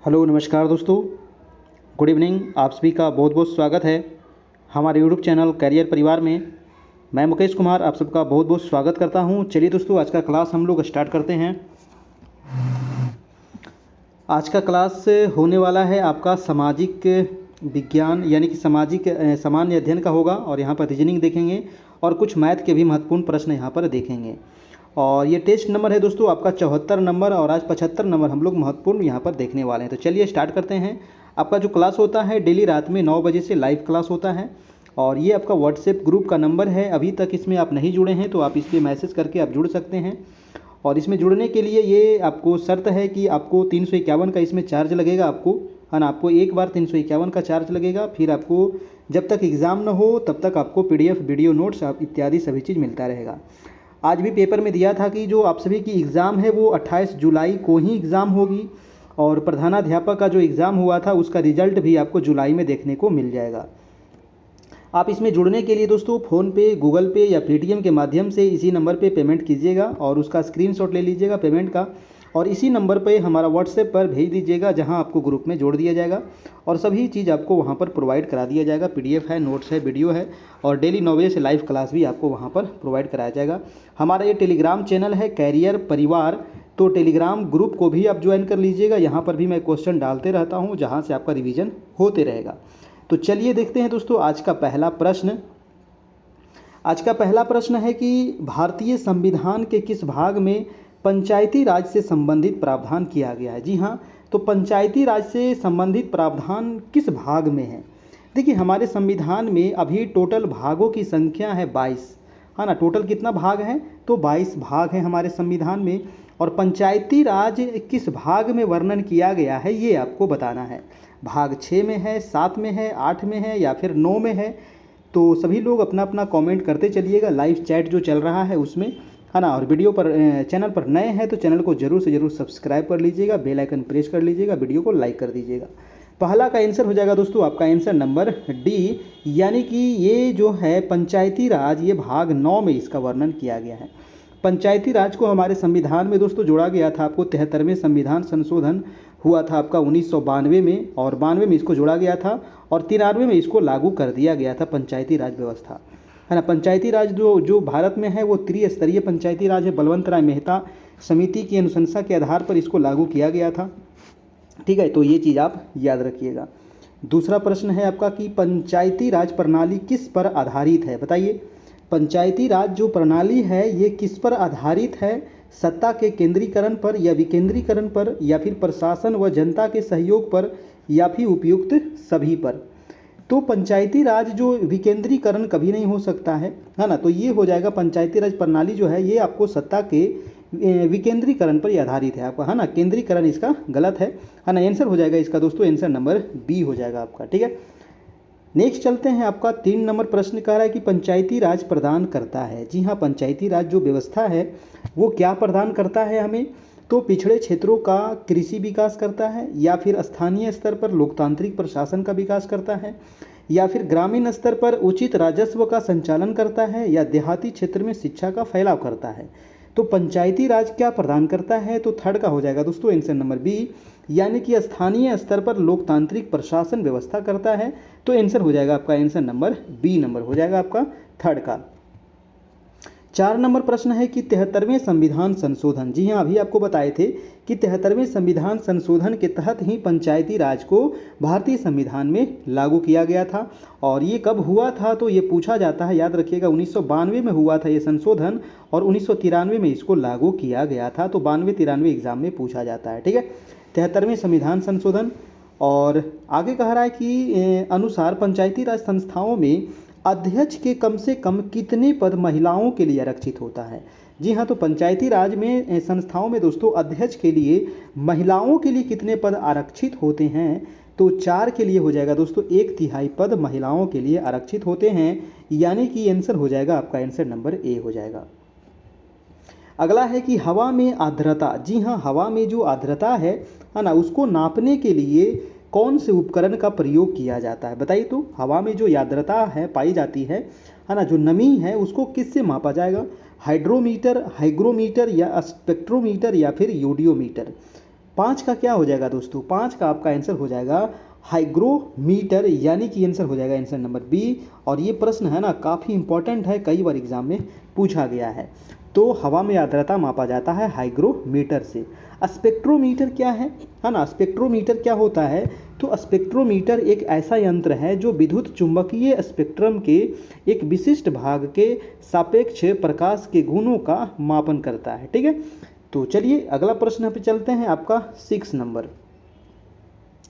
Hello नमस्कार दोस्तों, good evening. आप सभी का बहुत बहुत स्वागत है हमारे यूट्यूब चैनल कैरियर परिवार में। मैं मुकेश कुमार आप सबका बहुत बहुत स्वागत करता हूं। चलिए दोस्तों, आज का क्लास हम लोग स्टार्ट करते हैं। आज का क्लास होने वाला है आपका सामाजिक विज्ञान यानी कि सामाजिक सामान्य अध्ययन का होगा, और यहाँ पर रीजनिंग देखेंगे और कुछ मैथ के भी महत्वपूर्ण प्रश्न यहाँ पर देखेंगे। और ये टेस्ट नंबर है दोस्तों आपका 74 नंबर, और आज 75 नंबर हम लोग महत्वपूर्ण यहाँ पर देखने वाले हैं। तो चलिए स्टार्ट करते हैं। आपका जो क्लास होता है डेली रात में 9 बजे से लाइव क्लास होता है, और ये आपका व्हाट्सएप ग्रुप का नंबर है। अभी तक इसमें आप नहीं जुड़े हैं तो आप इस पर मैसेज करके आप जुड़ सकते हैं। और इसमें जुड़ने के लिए ये आपको शर्त है कि आपको 351 का इसमें चार्ज लगेगा आपको, है ना। आपको एक बार 351 का चार्ज लगेगा, फिर आपको जब तक एग्ज़ाम ना हो तब तक आपको PDF वीडियो नोट्स इत्यादि सभी चीज़ मिलता रहेगा। आज भी पेपर में दिया था कि जो आप सभी की एग्ज़ाम है वो 28 जुलाई को ही एग्ज़ाम होगी, और प्रधानाध्यापक का जो एग्ज़ाम हुआ था उसका रिजल्ट भी आपको जुलाई में देखने को मिल जाएगा। आप इसमें जुड़ने के लिए दोस्तों फ़ोनपे, गूगल पे या पेटीएम के माध्यम से इसी नंबर पे पेमेंट कीजिएगा, और उसका स्क्रीनशॉट ले लीजिएगा पेमेंट का, और इसी नंबर पे हमारा व्हाट्सएप पर भेज दीजिएगा, जहां आपको ग्रुप में जोड़ दिया जाएगा और सभी चीज़ आपको वहां पर प्रोवाइड करा दिया जाएगा। PDF है, नोट्स है, वीडियो है, और डेली 9 बजे से लाइव क्लास भी आपको वहाँ पर प्रोवाइड कराया जाएगा। हमारा ये टेलीग्राम चैनल है कैरियर परिवार, तो टेलीग्राम ग्रुप को भी आप ज्वाइन कर लीजिएगा। यहाँ पर भी मैं क्वेश्चन डालते रहता हूँ, जहाँ से आपका रिविज़न होते रहेगा। तो चलिए देखते हैं दोस्तों आज का पहला प्रश्न। आज का पहला प्रश्न है कि भारतीय संविधान के किस भाग में पंचायती राज से संबंधित प्रावधान किया गया है। जी हाँ, तो पंचायती राज से संबंधित प्रावधान किस भाग में है। देखिए, हमारे संविधान में अभी टोटल भागों की संख्या है 22, है ना। टोटल कितना भाग है, तो 22 भाग हैं हमारे संविधान में, और पंचायती राज किस भाग में वर्णन किया गया है ये आपको बताना है। भाग 6 में है, 7 में है, 8 में है या फिर 9 में है। तो सभी लोग अपना अपना कमेंट करते चलिएगा, लाइव चैट जो चल रहा है उसमें, है ना। और वीडियो पर चैनल पर नए हैं तो चैनल को जरूर से जरूर सब्सक्राइब कर लीजिएगा, बेल आइकन प्रेस कर लीजिएगा, वीडियो को लाइक कर दीजिएगा। पहला का आंसर हो जाएगा दोस्तों आपका आंसर नंबर डी, यानी कि ये जो है पंचायती राज, ये भाग 9 में इसका वर्णन किया गया है। पंचायती राज को हमारे संविधान में दोस्तों जोड़ा गया था। आपको 73वें संविधान संशोधन हुआ था आपका 1992 में, और 92 में इसको जोड़ा गया था, और 93 में इसको लागू कर दिया गया था पंचायती राज व्यवस्था, है ना। पंचायती राज जो भारत में है वो त्रिस्तरीय पंचायती राज है। बलवंत राय मेहता समिति की अनुशंसा के आधार पर इसको लागू किया गया था। ठीक है, तो ये चीज़ आप याद रखिएगा। दूसरा प्रश्न है आपका कि पंचायती राज प्रणाली किस पर आधारित है। बताइए, पंचायती राज जो प्रणाली है ये किस पर आधारित है। सत्ता के केंद्रीकरण पर या विकेंद्रीकरण पर, या फिर प्रशासन व जनता के सहयोग पर, या फिर उपयुक्त सभी पर। तो पंचायती राज जो विकेंद्रीकरण कभी नहीं हो सकता है ना। तो ये हो जाएगा पंचायती राज प्रणाली जो है ये आपको सत्ता के विकेंद्रीकरण पर आधारित है आपका, है ना। केंद्रीकरण इसका गलत है ना। आंसर हो जाएगा इसका दोस्तों आंसर नंबर बी हो जाएगा आपका। ठीक है, नेक्स्ट चलते हैं। आपका 3 नंबर प्रश्न कह रहा है कि पंचायती राज प्रदान करता है। जी हाँ, पंचायती राज जो व्यवस्था है वो क्या प्रदान करता है हमें, तो पिछड़े क्षेत्रों का कृषि विकास करता है, या फिर स्थानीय स्तर पर लोकतांत्रिक प्रशासन का विकास करता है, या फिर ग्रामीण स्तर पर उचित राजस्व का संचालन करता है, या देहाती क्षेत्र में शिक्षा का फैलाव करता है। तो पंचायती राज क्या प्रदान करता है, तो थर्ड का हो जाएगा दोस्तों आंसर नंबर बी, यानी कि स्थानीय स्तर पर लोकतांत्रिक प्रशासन व्यवस्था करता है। तो आंसर हो जाएगा आपका आंसर नंबर बी नंबर हो जाएगा आपका थर्ड का। 4 नंबर प्रश्न है कि 73वें संविधान संशोधन। जी हाँ, अभी आपको बताए थे कि 73वें संविधान संशोधन के तहत ही पंचायती राज को भारतीय संविधान में लागू किया गया था। और ये कब हुआ था, तो ये पूछा जाता है, याद रखिएगा 1992 में हुआ था ये संशोधन, और 1993 में इसको लागू किया गया था। तो 92-93 एग्जाम में पूछा जाता है। ठीक है, 73वें संविधान संशोधन। और आगे कह रहा है कि अनुसार पंचायती राज संस्थाओं में अध्यक्ष के कम से कम कितने पद महिलाओं के लिए आरक्षित होता है। जी हाँ, तो पंचायती राज में संस्थाओं में दोस्तों अध्यक्ष के लिए महिलाओं के लिए कितने पद आरक्षित होते हैं, तो 4 के लिए हो जाएगा दोस्तों। 1/3 पद महिलाओं के लिए आरक्षित होते हैं, यानी कि आंसर हो जाएगा आपका आंसर नंबर ए हो जाएगा। अगला है कि हवा में आर्द्रता। जी हाँ, हवा में जो आर्द्रता है ना, उसको नापने के लिए कौन से उपकरण का प्रयोग किया जाता है। बताइए, तो हवा में जो आर्द्रता है पाई जाती है ना, जो नमी है, उसको किससे मापा जाएगा। हाइड्रोमीटर, हाइग्रोमीटर, या स्पेक्ट्रोमीटर, या फिर यूडियोमीटर। 5 का क्या हो जाएगा दोस्तों, 5 का आपका आंसर हो जाएगा हाइग्रोमीटर, यानी कि आंसर हो जाएगा आंसर नंबर बी। और ये प्रश्न है ना काफ़ी इंपॉर्टेंट है, कई बार एग्जाम में पूछा गया है। तो हवा में आर्द्रता मापा जाता है हाइग्रोमीटर से। स्पेक्ट्रोमीटर क्या है ना, स्पेक्ट्रोमीटर क्या होता है, तो स्पेक्ट्रोमीटर एक ऐसा यंत्र है जो विद्युत चुंबकीय स्पेक्ट्रम के एक विशिष्ट भाग के सापेक्ष प्रकाश के गुणों का मापन करता है। ठीक है, तो चलिए अगला प्रश्न पे चलते हैं, आपका 6 नंबर।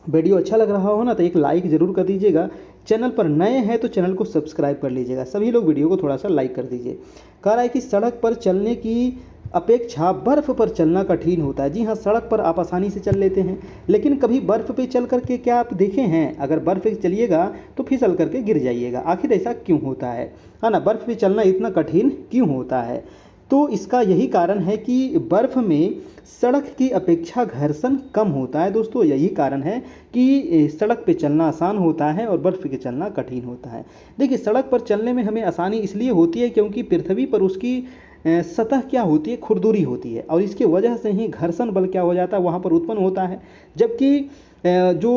वीडियो अच्छा लग रहा हो ना तो एक लाइक ज़रूर कर दीजिएगा। चैनल पर नए हैं तो चैनल को सब्सक्राइब कर लीजिएगा। सभी लोग वीडियो को थोड़ा सा लाइक कर दीजिए। कह रहा है कि सड़क पर चलने की अपेक्षा बर्फ़ पर चलना कठिन होता है। जी हाँ, सड़क पर आप आसानी से चल लेते हैं, लेकिन कभी बर्फ़ पे चल करके क्या आप देखे हैं, अगर बर्फ़ पे चलिएगा तो फिसल करके गिर जाइएगा। आखिर ऐसा क्यों होता है ना, बर्फ़ पे चलना इतना कठिन क्यों होता है? तो इसका यही कारण है कि बर्फ़ में सड़क की अपेक्षा घर्षण कम होता है दोस्तों। यही कारण है कि सड़क पे चलना आसान होता है और बर्फ़ पे चलना कठिन होता है। देखिए, सड़क पर चलने में हमें आसानी इसलिए होती है क्योंकि पृथ्वी पर उसकी सतह क्या होती है, खुरदुरी होती है, और इसके वजह से ही घर्षण बल क्या हो जाता है, वहाँ पर उत्पन्न होता है। जबकि जो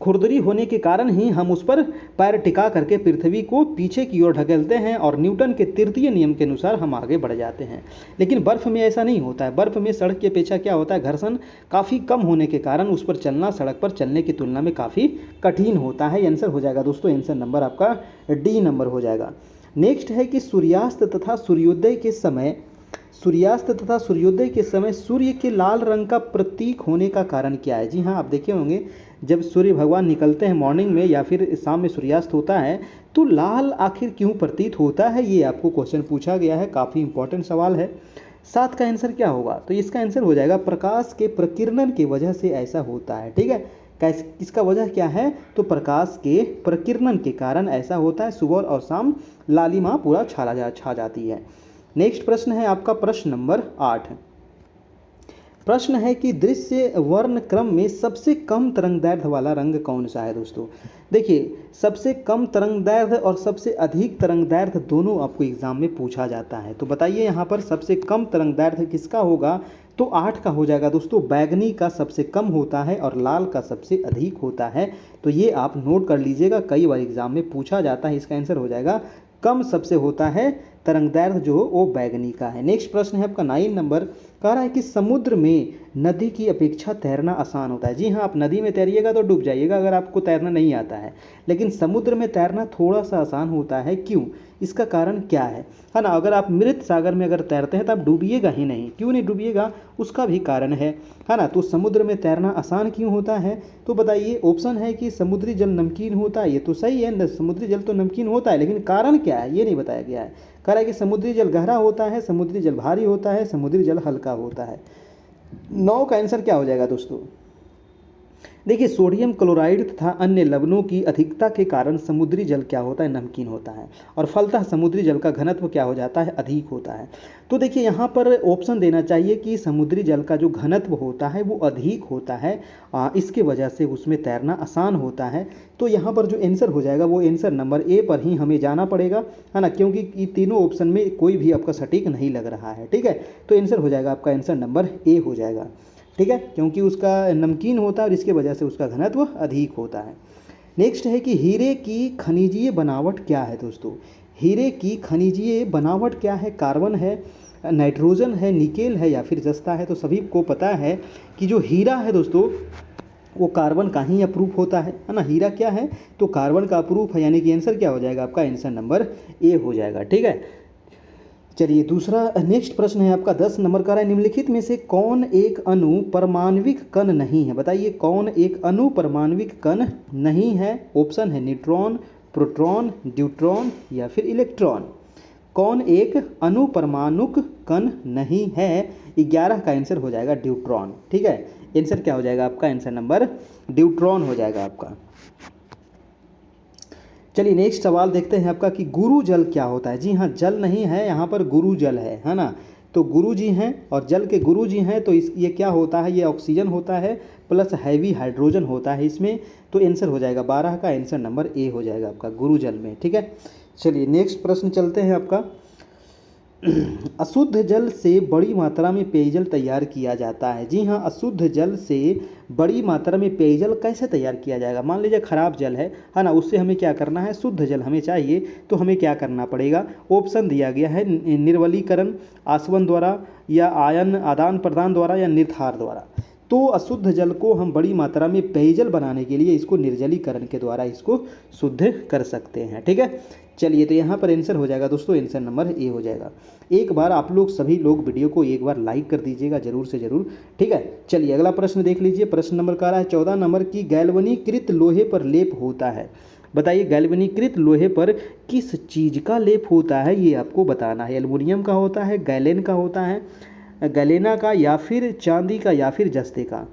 खुरदरी होने के कारण ही हम उस पर पैर टिका करके पृथ्वी को पीछे की ओर ढकेलते हैं और न्यूटन के तृतीय नियम के अनुसार हम आगे बढ़ जाते हैं। लेकिन बर्फ़ में ऐसा नहीं होता है। बर्फ़ में सड़क की अपेक्षा क्या होता है, घर्षण काफ़ी कम होने के कारण उस पर चलना सड़क पर चलने की तुलना में काफ़ी कठिन होता है। आंसर हो जाएगा दोस्तों, आंसर नंबर आपका डी नंबर हो जाएगा। नेक्स्ट है कि सूर्यास्त तथा सूर्योदय के समय सूर्य के लाल रंग का प्रतीक होने का कारण क्या है? जी हाँ, आप देखे होंगे जब सूर्य भगवान निकलते हैं मॉर्निंग में या फिर शाम में सूर्यास्त होता है तो लाल आखिर क्यों प्रतीत होता है, ये आपको क्वेश्चन पूछा गया है। काफ़ी इंपॉर्टेंट सवाल है। 7 का आंसर क्या होगा, तो इसका आंसर हो जाएगा प्रकाश के प्रकीर्णन की वजह से ऐसा होता है। ठीक है, इसका वजह क्या है, तो प्रकाश के प्रकीर्णन के कारण ऐसा होता है। सुबह और शाम लालिमा पूरा छा जाती है। नेक्स्ट प्रश्न है आपका प्रश्न नंबर 8। प्रश्न है कि दृश्य वर्ण क्रम में सबसे कम तरंगदैर्घ्य वाला रंग कौन सा है दोस्तों? देखिए, सबसे कम तरंगदैर्घ्य और सबसे अधिक तरंगदैर्घ्य दोनों आपको एग्जाम में पूछा जाता है। तो बताइए यहाँ पर सबसे कम तरंगदैर्घ्य किसका होगा, तो 8 का हो जाएगा दोस्तों। बैगनी का सबसे कम होता है और लाल का सबसे अधिक होता है। तो ये आप नोट कर लीजिएगा, कई बार एग्जाम में पूछा जाता है। इसका आंसर हो जाएगा कम सबसे होता है तरंगदैर्घ्य जो वो बैगनी का है। नेक्स्ट प्रश्न है आपका 9 नंबर। कह रहा है कि समुद्र में नदी की अपेक्षा तैरना आसान होता है। जी हाँ, आप नदी में तैरिएगा तो डूब जाइएगा अगर आपको तैरना नहीं आता है, लेकिन समुद्र में तैरना थोड़ा सा आसान होता है। क्यों, इसका कारण क्या है ना? अगर आप मृत सागर में अगर तैरते हैं तो आप डूबिएगा ही नहीं। क्यों नहीं डूबिएगा, उसका भी कारण है ना? तो समुद्र में तैरना आसान क्यों होता है, तो बताइए। ऑप्शन है कि समुद्री जल नमकीन होता है, ये तो सही है, समुद्री जल तो नमकीन होता है, लेकिन कारण क्या है ये नहीं बताया गया है। कह रहा है कि समुद्री जल गहरा होता है, समुद्री जल भारी होता है, समुद्री जल हल्का होता है। 9 का आंसर क्या हो जाएगा दोस्तों? देखिए, सोडियम क्लोराइड तथा अन्य लवणों की अधिकता के कारण समुद्री जल क्या होता है, नमकीन होता है, और फलतः समुद्री जल का घनत्व क्या हो जाता है, अधिक होता है। तो देखिए, यहाँ पर ऑप्शन देना चाहिए कि समुद्री जल का जो घनत्व होता है वो अधिक होता है, इसके वजह से उसमें तैरना आसान होता है। तो यहाँ पर जो आंसर हो जाएगा वो आंसर नंबर ए पर ही हमें जाना पड़ेगा, है ना, क्योंकि ये तीनों ऑप्शन में कोई भी आपका सटीक नहीं लग रहा है। ठीक है, तो आंसर हो जाएगा आपका आंसर नंबर ए हो जाएगा। ठीक है, क्योंकि उसका नमकीन होता है और इसके वजह से उसका घनत्व अधिक होता है। नेक्स्ट है कि हीरे की खनिजीय बनावट क्या है दोस्तों? हीरे की खनिजीय बनावट क्या है? कार्बन है, नाइट्रोजन है, निकेल है या फिर जस्ता है? तो सभी को पता है कि जो हीरा है दोस्तों वो कार्बन का ही अप्रूफ होता है ना। हीरा क्या है, तो कार्बन का अप्रूफ है, यानी कि आंसर क्या हो जाएगा आपका, आंसर नंबर ए हो जाएगा। ठीक है, चलिए दूसरा नेक्स्ट प्रश्न है आपका 10 नंबर का। निम्नलिखित में से कौन एक अणु परमाणविक कण नहीं है? बताइए, कौन एक अणु परमाणविक कण नहीं है? ऑप्शन है न्यूट्रॉन, प्रोटॉन, ड्यूट्रॉन या फिर इलेक्ट्रॉन। कौन एक अणु परमाणुक कण नहीं है? 11 का आंसर हो जाएगा ड्यूट्रॉन। ठीक है, आंसर क्या हो जाएगा आपका, आंसर नंबर ड्यूट्रॉन हो जाएगा आपका। चलिए नेक्स्ट सवाल देखते हैं आपका कि गुरु जल क्या होता है? जी हाँ, जल नहीं है यहाँ पर, गुरु जल है ना। तो गुरु जी हैं और जल के गुरु जी हैं, तो ये क्या होता है, ये ऑक्सीजन होता है प्लस हैवी हाइड्रोजन होता है इसमें। तो आंसर हो जाएगा 12 का आंसर नंबर ए हो जाएगा आपका, गुरु जल में। ठीक है, चलिए नेक्स्ट प्रश्न चलते हैं आपका अशुद्ध जल से बड़ी मात्रा में पेयजल तैयार किया जाता है। जी हाँ, अशुद्ध जल से बड़ी मात्रा में पेयजल कैसे तैयार किया जाएगा? मान लीजिए खराब जल है ना, उससे हमें क्या करना है, शुद्ध जल हमें चाहिए, तो हमें क्या करना पड़ेगा? ऑप्शन दिया गया है, निर्वलीकरण, आसवन द्वारा, या आयन आदान प्रदान द्वारा, या निर्धार द्वारा। तो अशुद्ध जल को हम बड़ी मात्रा में पेयजल बनाने के लिए इसको निर्जलीकरण के द्वारा इसको शुद्ध कर सकते हैं। ठीक है, चलिए, तो यहाँ पर आंसर हो जाएगा दोस्तों, आंसर नंबर ए हो जाएगा। एक बार आप लोग सभी लोग वीडियो को एक बार लाइक कर दीजिएगा जरूर से जरूर। ठीक है, चलिए अगला प्रश्न देख लीजिए। प्रश्न नंबर का रहा है 14 नंबर की, गैल्वनीकृत लोहे पर लेप होता है। बताइए, गैल्वनीकृत लोहे पर किस चीज का लेप होता है, ये आपको बताना है। एल्युमिनियम का होता है, गैलेन का होता है, गैलेना का, या फिर चांदी का, या फिर जस्ते का।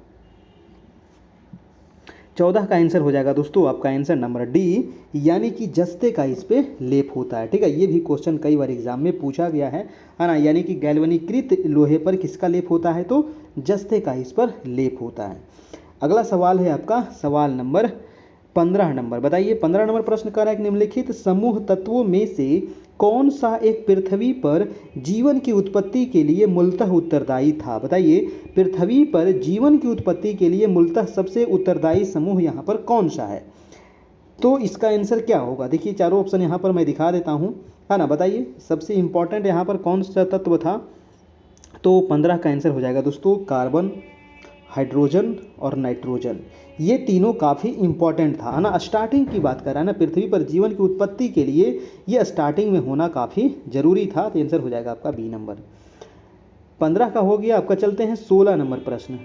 14 का आंसर हो जाएगा दोस्तों आपका आंसर नंबर डी, यानी कि जस्ते का इस पे लेप होता है। ठीक है, ये भी क्वेश्चन कई बार एग्जाम में पूछा गया है ना, यानी कि गैल्वनीकृत लोहे पर किसका लेप होता है, तो जस्ते का इस पर लेप होता है। अगला सवाल है आपका सवाल नंबर 15 नंबर। बताइए, 15 नंबर प्रश्न कर रहा है कि निम्नलिखित समूह तत्वों में से कौन सा एक पृथ्वी पर जीवन की उत्पत्ति के लिए मूलतः उत्तरदायी था? बताइए, पृथ्वी पर जीवन की उत्पत्ति के लिए मूलतः सबसे उत्तरदायी समूह यहाँ पर कौन सा है? तो इसका आंसर क्या होगा? देखिए, चारों ऑप्शन यहाँ पर मैं दिखा देता हूँ, है ना। बताइए, सबसे इंपॉर्टेंट यहाँ पर कौन सा तत्व था? तो 15 का आंसर हो जाएगा दोस्तों कार्बन, हाइड्रोजन और नाइट्रोजन। ये तीनों काफ़ी इंपॉर्टेंट था, है ना। स्टार्टिंग की बात कर रहा है ना, पृथ्वी पर जीवन की उत्पत्ति के लिए ये स्टार्टिंग में होना काफ़ी जरूरी था, तो आंसर हो जाएगा आपका बी नंबर। 15 का हो गया आपका। चलते हैं 16 नंबर प्रश्न।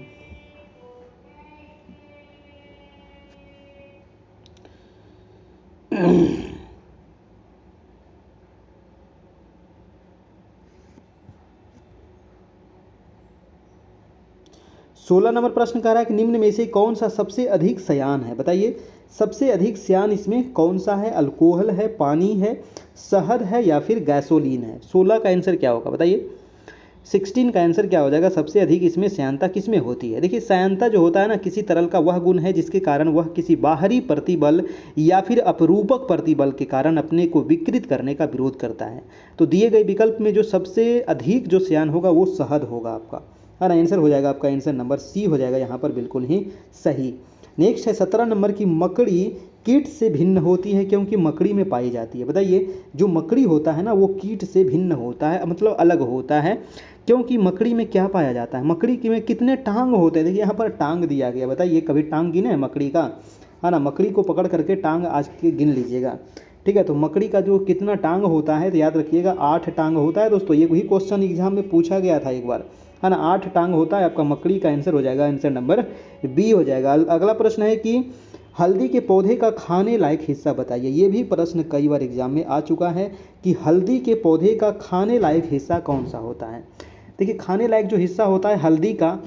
सोलह नंबर प्रश्न कह रहा है कि निम्न में से कौन सा सबसे अधिक श्यान है? बताइए, सबसे अधिक श्यान इसमें कौन सा है? अल्कोहल है, पानी है, शहद है, या फिर गैसोलीन है? 16 का आंसर क्या होगा? बताइए, 16 का आंसर क्या हो जाएगा? सबसे अधिक इसमें श्यानता किसमें होती है? देखिए, श्यानता जो होता है ना, किसी तरल का वह गुण है जिसके कारण वह किसी बाहरी प्रतिबल या फिर अपरूपक प्रतिबल के कारण अपने को विकृत करने का विरोध करता है। तो दिए गए विकल्प में जो सबसे अधिक जो श्यान होगा वो शहद होगा आपका, है ना। आंसर हो जाएगा आपका आंसर नंबर सी हो जाएगा यहाँ पर बिल्कुल ही सही। नेक्स्ट है 17 नंबर की, मकड़ी कीट से भिन्न होती है क्योंकि मकड़ी में पाई जाती है। बताइए, जो मकड़ी होता है ना वो कीट से भिन्न होता है, मतलब अलग होता है, क्योंकि मकड़ी में क्या पाया जाता है? मकड़ी की में कितने टांग होते हैं? देखिए, यहाँ पर टांग दिया गया। बताइए, कभी टांग गिने है मकड़ी का, है ना। मकड़ी को पकड़ करके टांग आज के गिन लीजिएगा। ठीक है, तो मकड़ी का जो कितना टांग होता है, तो याद रखिएगा 8 टांग होता है दोस्तों। ये वही क्वेश्चन एग्जाम में पूछा गया था एक बार, है ना। 8 टांग होता है आपका मकड़ी का। आंसर हो जाएगा आंसर नंबर बी हो जाएगा। अगला प्रश्न है कि हल्दी के पौधे का खाने लायक हिस्सा बताइए। ये भी प्रश्न कई बार एग्जाम में आ चुका है कि हल्दी के पौधे का खाने लायक हिस्सा कौन सा होता है? देखिए, खाने लायक जो हिस्सा होता है हल्दी का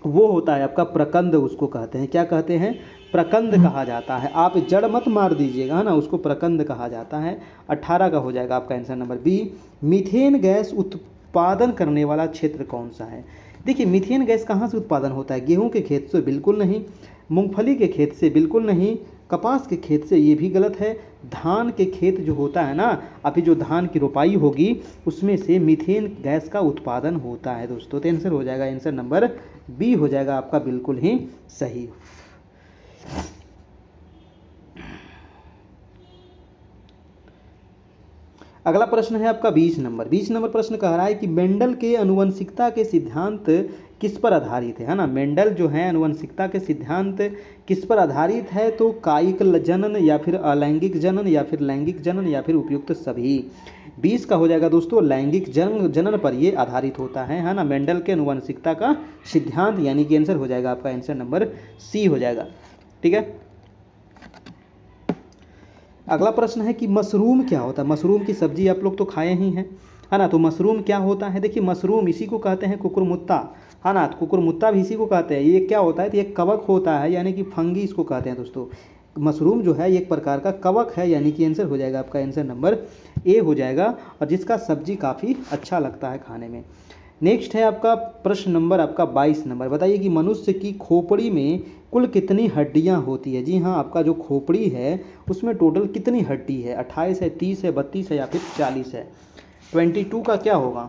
वो होता है आपका प्रकंद, उसको कहते हैं। क्या कहते हैं? प्रकंद कहा जाता है। आप जड़ मत मार दीजिएगा, है ना, उसको प्रकंद कहा जाता है। 18 का हो जाएगा आपका answer number B. Methane gas उत्पादन करने वाला क्षेत्र कौन सा है? देखिए, मीथेन गैस कहाँ से उत्पादन होता है? गेहूं के खेत से बिल्कुल नहीं, मूंगफली के खेत से बिल्कुल नहीं, कपास के खेत से ये भी गलत है, धान के खेत जो होता है ना, अभी जो धान की रोपाई होगी उसमें से मीथेन गैस का उत्पादन होता है दोस्तों। तो आंसर हो जाएगा आंसर नंबर बी हो जाएगा आपका बिल्कुल ही सही। अगला प्रश्न है आपका 20 नंबर। 20 नंबर प्रश्न कह रहा है कि मेंडल के आनुवंशिकता के सिद्धांत किस पर आधारित है ना। मेंडल जो है आनुवंशिकता के सिद्धांत किस पर आधारित है? तो कायिक जनन, या फिर अलैंगिक जनन, या फिर लैंगिक जनन, या फिर उपयुक्त सभी। 20 का हो जाएगा दोस्तों लैंगिक जनन पर ये आधारित होता है ना। मेंडल के आनुवंशिकता का सिद्धांत, यानी कि आंसर हो जाएगा आपका आंसर नंबर सी हो जाएगा। ठीक है, अगला प्रश्न है कि मशरूम क्या होता है? मशरूम की सब्जी आप लोग तो खाए ही हैं, है ना। तो मशरूम क्या होता है? देखिए, मशरूम इसी को कहते हैं कुकुरमुत्ता, है ना। कुकुरमुत्ता भी इसी को कहते हैं। ये क्या होता है? तो ये कवक होता है, यानी कि फंगी इसको कहते हैं दोस्तों। मशरूम जो है एक प्रकार का कवक है, यानी कि आंसर हो जाएगा आपका आंसर नंबर ए हो जाएगा, और जिसका सब्जी काफ़ी अच्छा लगता है खाने में। नेक्स्ट है आपका प्रश्न नंबर आपका 22 नंबर। बताइए कि मनुष्य की खोपड़ी में कुल कितनी हड्डियां होती है? जी हाँ, आपका जो खोपड़ी है उसमें टोटल कितनी हड्डी है? 28 है, 30 है, 32 है, या फिर 40 है? 22 का क्या होगा?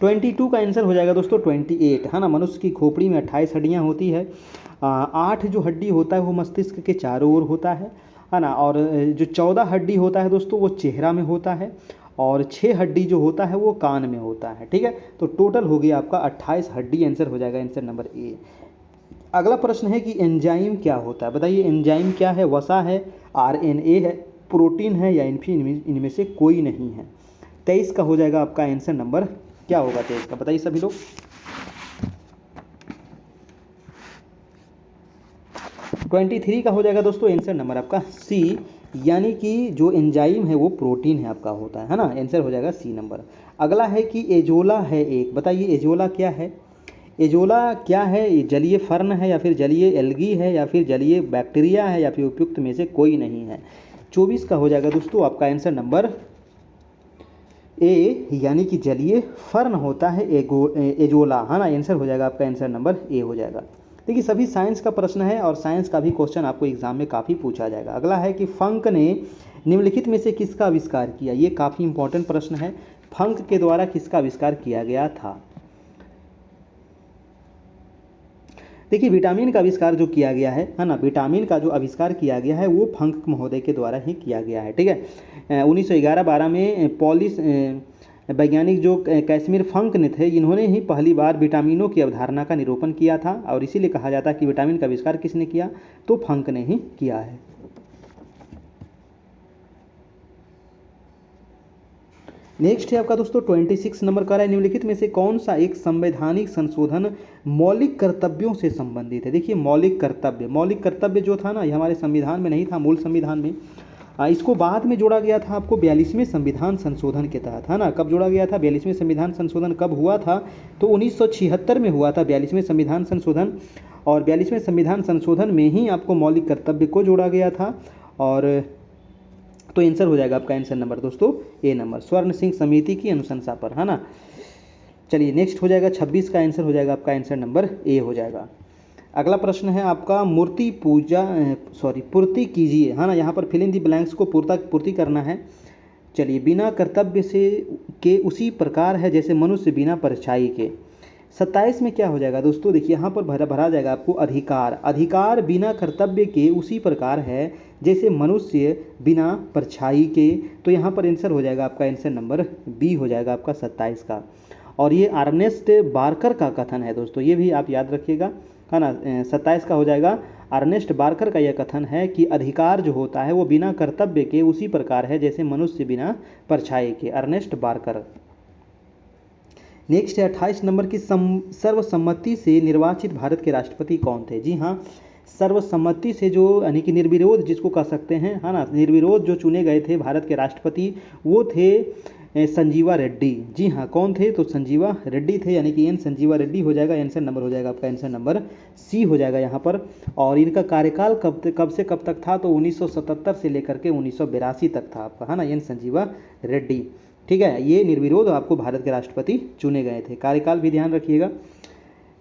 22 का आंसर हो जाएगा दोस्तों 28, है ना। मनुष्य की खोपड़ी में 28 हड्डियां होती है। 8 जो हड्डी होता है वो मस्तिष्क के चारों ओर होता है ना। और जो 14 हड्डी होता है दोस्तों वो चेहरा में होता है, और 6 हड्डी जो होता है वो कान में होता है, ठीक है। तो टोटल हो गया आपका 28 हड्डी, आंसर हो जाएगा आंसर नंबर ए। अगला प्रश्न है कि एंजाइम क्या होता है, बताइए एंजाइम क्या है? वसा है, आरएनए है, प्रोटीन है, या इनमें से कोई नहीं है। 23 का हो जाएगा आपका आंसर नंबर, क्या होगा 23 का, बताइए सभी लोग। 23 का हो जाएगा दोस्तों आंसर नंबर आपका सी, यानी कि जो एंजाइम है वो प्रोटीन है आपका होता है ना। आंसर हो जाएगा सी नंबर। अगला है कि एजोला है एक, बताइए एजोला क्या है? एजोला क्या है? ये जलीय फर्न है, या फिर जलीय एल्गी है, या फिर जलीय बैक्टीरिया है, या फिर उपयुक्त में से कोई नहीं है। 24 का हो जाएगा दोस्तों आपका आंसर नंबर ए, यानी कि जलीय फर्न होता है एजोला, है ना। आंसर हो जाएगा आपका आंसर नंबर ए हो जाएगा। देखिए सभी साइंस का प्रश्न है, और साइंस का भी क्वेश्चन आपको एग्जाम में काफ़ी पूछा जाएगा। अगला है कि फंक ने निम्नलिखित में से किसका आविष्कार किया? ये काफ़ी इंपॉर्टेंट प्रश्न है। फंक के द्वारा किसका आविष्कार किया गया था? देखिए विटामिन का आविष्कार जो किया गया है ना, विटामिन का जो आविष्कार किया गया है वो फंक महोदय के द्वारा ही किया गया है, ठीक है। 1911-12 में पॉलिश वैज्ञानिक जो कैसमिर फंक ने थे, इन्होंने ही पहली बार विटामिनों की अवधारणा का निरूपण किया था, और इसीलिए कहा जाता है कि विटामिन का आविष्कार किसने किया? तो फंक ने ही किया है। नेक्स्ट है आपका दोस्तों 26 नंबर का है, निम्नलिखित में से कौन सा एक संवैधानिक संशोधन मौलिक कर्तव्यों से संबंधित है? देखिए मौलिक कर्तव्य जो था ना, ये हमारे संविधान में नहीं था, मूल संविधान में। इसको बाद में जोड़ा गया था आपको 42वें संविधान संशोधन के तहत, है ना। कब जोड़ा गया था? 42वें संविधान संशोधन कब हुआ था? तो 1976 में हुआ था 42वें संविधान संशोधन, और 42वें संविधान संशोधन में ही आपको मौलिक कर्तव्य को जोड़ा गया था। और तो आंसर हो जाएगा आपका आंसर नंबर दोस्तों ए नंबर, स्वर्ण सिंह समिति की अनुशंसा पर, है ना। चलिए नेक्स्ट हो जाएगा 26 का आंसर हो जाएगा आपका आंसर नंबर ए हो जाएगा। अगला प्रश्न है आपका पूर्ति कीजिए, है ना। यहाँ पर फिल इन दी ब्लैंक्स को पूर्ति करना है। चलिए बिना कर्तव्य से के उसी प्रकार है जैसे मनुष्य बिना परछाई के। 27 में क्या हो जाएगा दोस्तों? देखिए यहाँ पर भरा जाएगा आपको अधिकार बिना कर्तव्य के उसी प्रकार है जैसे मनुष्य बिना परछाई के। तो यहाँ पर आंसर हो जाएगा आपका आंसर नंबर बी हो जाएगा आपका 27 का। और ये अर्नेस्ट बार्कर का कथन है दोस्तों, ये भी आप याद रखिएगा, है ना। 27 का हो जाएगा अर्नेस्ट बार्कर का यह कथन है कि अधिकार जो होता है वो बिना कर्तव्य के उसी प्रकार है जैसे मनुष्य बिना परछाई के, अर्नेस्ट बार्कर। नेक्स्ट है 28 नंबर की सर्वसम्मति से निर्वाचित भारत के राष्ट्रपति कौन थे? जी हाँ, सर्वसम्मति से जो यानी कि निर्विरोध जिसको कह सकते हैं, है ना, निर्विरोध जो चुने गए थे भारत के राष्ट्रपति वो थे संजीवा रेड्डी। जी हाँ, कौन थे? तो संजीवा रेड्डी थे, यानी कि एन संजीवा रेड्डी हो जाएगा। आंसर नंबर हो जाएगा आपका आंसर नंबर सी हो जाएगा यहाँ पर। और इनका कार्यकाल कब से कब तक था? तो 1977 से लेकर के 1982 तक था आपका, है ना, एन संजीवा रेड्डी, ठीक है। ये निर्विरोध आपको भारत के राष्ट्रपति चुने गए थे, कार्यकाल भी ध्यान रखिएगा।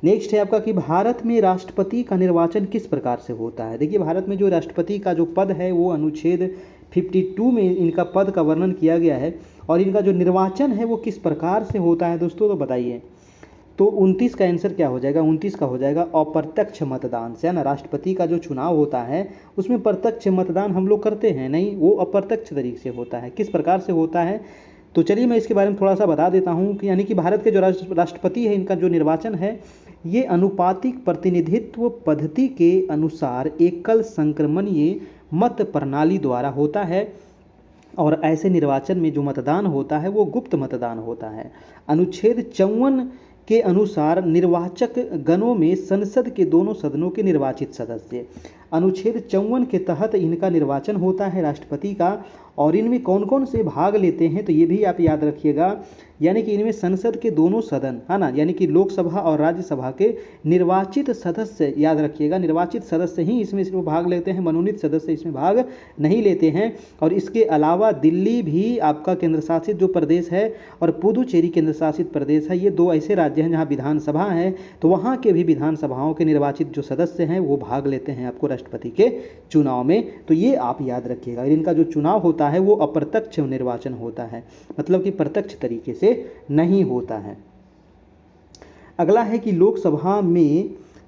नेक्स्ट है आपका कि भारत में राष्ट्रपति का निर्वाचन किस प्रकार से होता है? देखिए भारत में जो राष्ट्रपति का जो पद है वो अनुच्छेद 52 में इनका पद का वर्णन किया गया है, और इनका जो निर्वाचन है वो किस प्रकार से होता है दोस्तों, तो बताइए। तो 29 का आंसर क्या हो जाएगा? 29 का हो जाएगा अप्रत्यक्ष मतदान से, है ना। राष्ट्रपति का जो चुनाव होता है उसमें प्रत्यक्ष मतदान हम लोग करते हैं नहीं, वो अप्रत्यक्ष तरीके से होता है। किस प्रकार से होता है? तो चलिए मैं इसके बारे में थोड़ा सा बता देता हूँ कि यानी कि भारत के जो राष्ट्रपति है इनका जो निर्वाचन है ये अनुपातिक प्रतिनिधित्व पद्धति के अनुसार एकल संक्रमणीय मत प्रणाली द्वारा होता है, और ऐसे निर्वाचन में जो मतदान होता है वो गुप्त मतदान होता है। अनुच्छेद 54 के अनुसार निर्वाचक गणों में संसद के दोनों सदनों के निर्वाचित सदस्य, अनुच्छेद 54 के तहत इनका निर्वाचन होता है राष्ट्रपति का। और इनमें कौन कौन से भाग लेते हैं तो ये भी आप याद रखिएगा, यानी कि इनमें संसद के दोनों सदन, है ना, यानी कि लोकसभा और राज्यसभा के निर्वाचित सदस्य, याद रखिएगा निर्वाचित सदस्य ही इसमें सिर्फ भाग लेते हैं, मनोनीत सदस्य इसमें भाग नहीं लेते हैं। और इसके अलावा दिल्ली भी आपका केंद्र शासित जो प्रदेश है, और पुदुचेरी केंद्र शासित प्रदेश है, ये दो ऐसे राज्य हैं जहाँ विधानसभा है, तो वहाँ के भी विधानसभाओं के निर्वाचित जो सदस्य हैं वो भाग लेते हैं आपको राष्ट्रपति के चुनाव में। तो ये आप याद रखिएगा। इनका जो चुनाव होता है वो अप्रत्यक्ष निर्वाचन होता है, मतलब कि प्रत्यक्ष तरीके से नहीं होता है। अगला है कि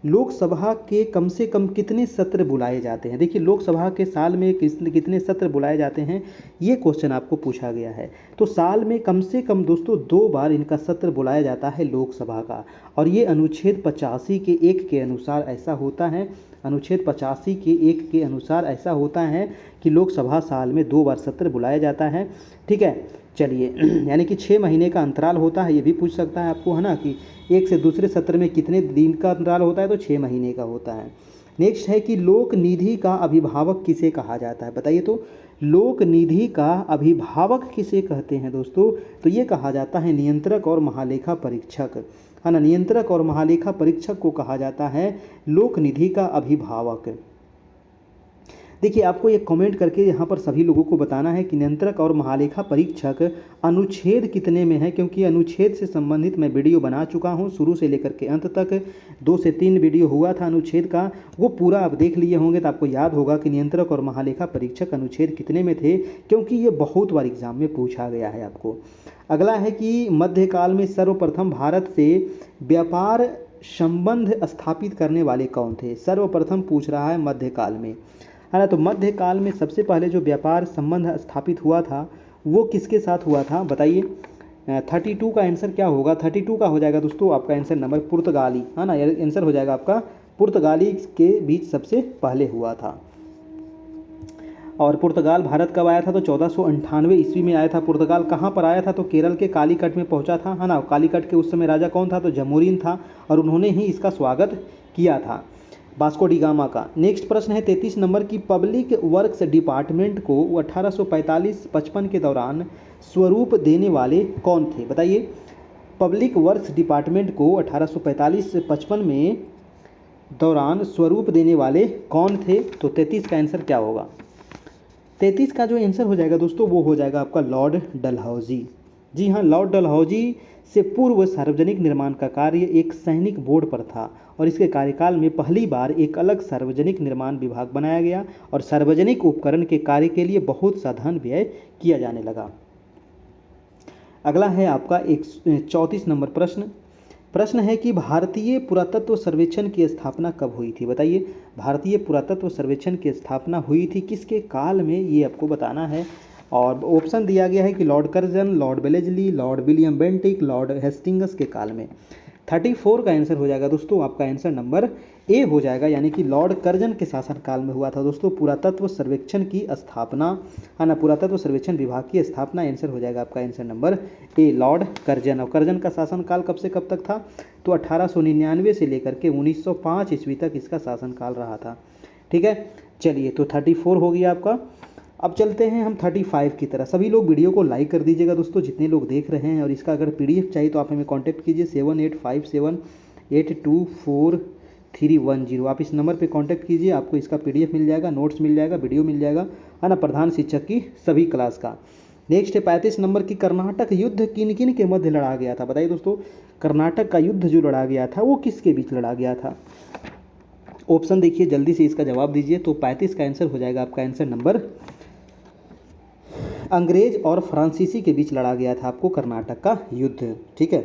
लोकसभा के कम से कम कितने सत्र बुलाए जाते हैं। देखिए लोकसभा के साल में कितने सत्र बुलाए जाते हैं, ये क्वेश्चन आपको पूछा गया है। तो साल में कम से कम दोस्तों 2 बार इनका सत्र बुलाया जाता है लोकसभा का, और ये अनुच्छेद 85 के 1 के अनुसार ऐसा होता है। अनुच्छेद 85 के 1 के अनुसार ऐसा होता है कि लोकसभा साल में 2 बार सत्र बुलाया जाता है। ठीक है, चलिए यानी कि 6 महीने का अंतराल होता है। ये भी पूछ सकता है आपको, है ना, कि एक से दूसरे सत्र में कितने दिन का अंतराल होता है, तो 6 महीने का होता है। नेक्स्ट है कि लोक निधि का अभिभावक किसे कहा जाता है। बताइए तो लोक निधि का अभिभावक किसे कहते हैं दोस्तों। तो ये कहा जाता है नियंत्रक और महालेखा परीक्षक, है ना। नियंत्रक और महालेखा परीक्षक को कहा जाता है लोक निधि का अभिभावक। देखिए आपको एक कमेंट करके यहाँ पर सभी लोगों को बताना है कि नियंत्रक और महालेखा परीक्षक अनुच्छेद कितने में है, क्योंकि अनुच्छेद से संबंधित मैं वीडियो बना चुका हूँ शुरू से लेकर के अंत तक। 2 से 3 वीडियो हुआ था अनुच्छेद का, वो पूरा आप देख लिए होंगे तो आपको याद होगा कि नियंत्रक और महालेखा परीक्षक अनुच्छेद कितने में थे, क्योंकि ये बहुत बार एग्जाम में पूछा गया है आपको। अगला है कि मध्यकाल में सर्वप्रथम भारत से व्यापार संबंध स्थापित करने वाले कौन थे। सर्वप्रथम पूछ रहा है मध्यकाल में, है ना। तो मध्यकाल में सबसे पहले जो व्यापार संबंध स्थापित हुआ था वो किसके साथ हुआ था, बताइए। 32 का आंसर क्या होगा। 32 का हो जाएगा दोस्तों आपका आंसर नंबर पुर्तगाली, है ना। आंसर हो जाएगा आपका पुर्तगाली के बीच सबसे पहले हुआ था। और पुर्तगाल भारत कब आया था, तो 1498 ईस्वी में आया था। पुर्तगाल कहाँ पर आया था, तो केरल के कालीकट में पहुंचा था, है ना। कालीकट के उस समय राजा कौन था, तो जमोरिन था, और उन्होंने ही इसका स्वागत किया था वास्को डी गामा का। नेक्स्ट प्रश्न है 33 नंबर की पब्लिक वर्क्स डिपार्टमेंट को 1845-55 के दौरान स्वरूप देने वाले कौन थे। बताइए पब्लिक वर्क्स डिपार्टमेंट को 1845-55 में दौरान स्वरूप देने वाले कौन थे। तो 33 का आंसर क्या होगा। 33 का जो आंसर हो जाएगा दोस्तों वो हो जाएगा आपका लॉर्ड डलहौजी। जी हाँ, लॉर्ड डलहौजी से पूर्व सार्वजनिक निर्माण का कार्य एक सैनिक बोर्ड पर था, और इसके कार्यकाल में पहली बार एक अलग सार्वजनिक निर्माण विभाग बनाया गया, और सार्वजनिक उपकरण के कार्य के लिए बहुत सा धन व्यय किया जाने लगा। अगला है आपका 34 नंबर प्रश्न है कि भारतीय पुरातत्व सर्वेक्षण की स्थापना कब हुई थी। बताइए भारतीय पुरातत्व सर्वेक्षण की स्थापना हुई थी किसके काल में, ये आपको बताना है। और ऑप्शन दिया गया है कि Lord Curzon, Lord Wellesley, Lord William Bentinck, Lord Hastings के काल में। 34 का आंसर हो जाएगा दोस्तों आपका आंसर नंबर ए हो जाएगा, यानी कि लॉर्ड कर्जन के शासनकाल में हुआ था दोस्तों पुरातत्व सर्वेक्षण की स्थापना, है ना। पुरातत्व सर्वेक्षण विभाग की स्थापना आंसर हो जाएगा आपका answer number A, Lord Curzon. और कर्जन का शासनकाल कब से कब तक था, तो 1899 से लेकर के 1905 ईस्वी तक इसका शासनकाल रहा था। ठीक है, चलिए तो 34 हो गया आपका। अब चलते हैं हम 35 की तरह। सभी लोग वीडियो को लाइक कर दीजिएगा दोस्तों जितने लोग देख रहे हैं, और इसका अगर PDF चाहिए तो आप हमें कांटेक्ट कीजिए 7857824310। आप इस नंबर पे कांटेक्ट कीजिए, आपको इसका PDF मिल जाएगा, नोट्स मिल जाएगा, वीडियो मिल जाएगा, है ना, प्रधान शिक्षक की सभी क्लास का। नेक्स्ट है 35 नंबर की कर्नाटक युद्ध किन किन के मध्य लड़ा गया था। बताइए दोस्तों कर्नाटक का युद्ध जो लड़ा गया था वो किसके बीच लड़ा गया था। ऑप्शन देखिए, जल्दी से इसका जवाब दीजिए। तो 35 का आंसर हो जाएगा आपका आंसर नंबर अंग्रेज और फ्रांसीसी के बीच लड़ा गया था आपको कर्नाटक का युद्ध। ठीक है,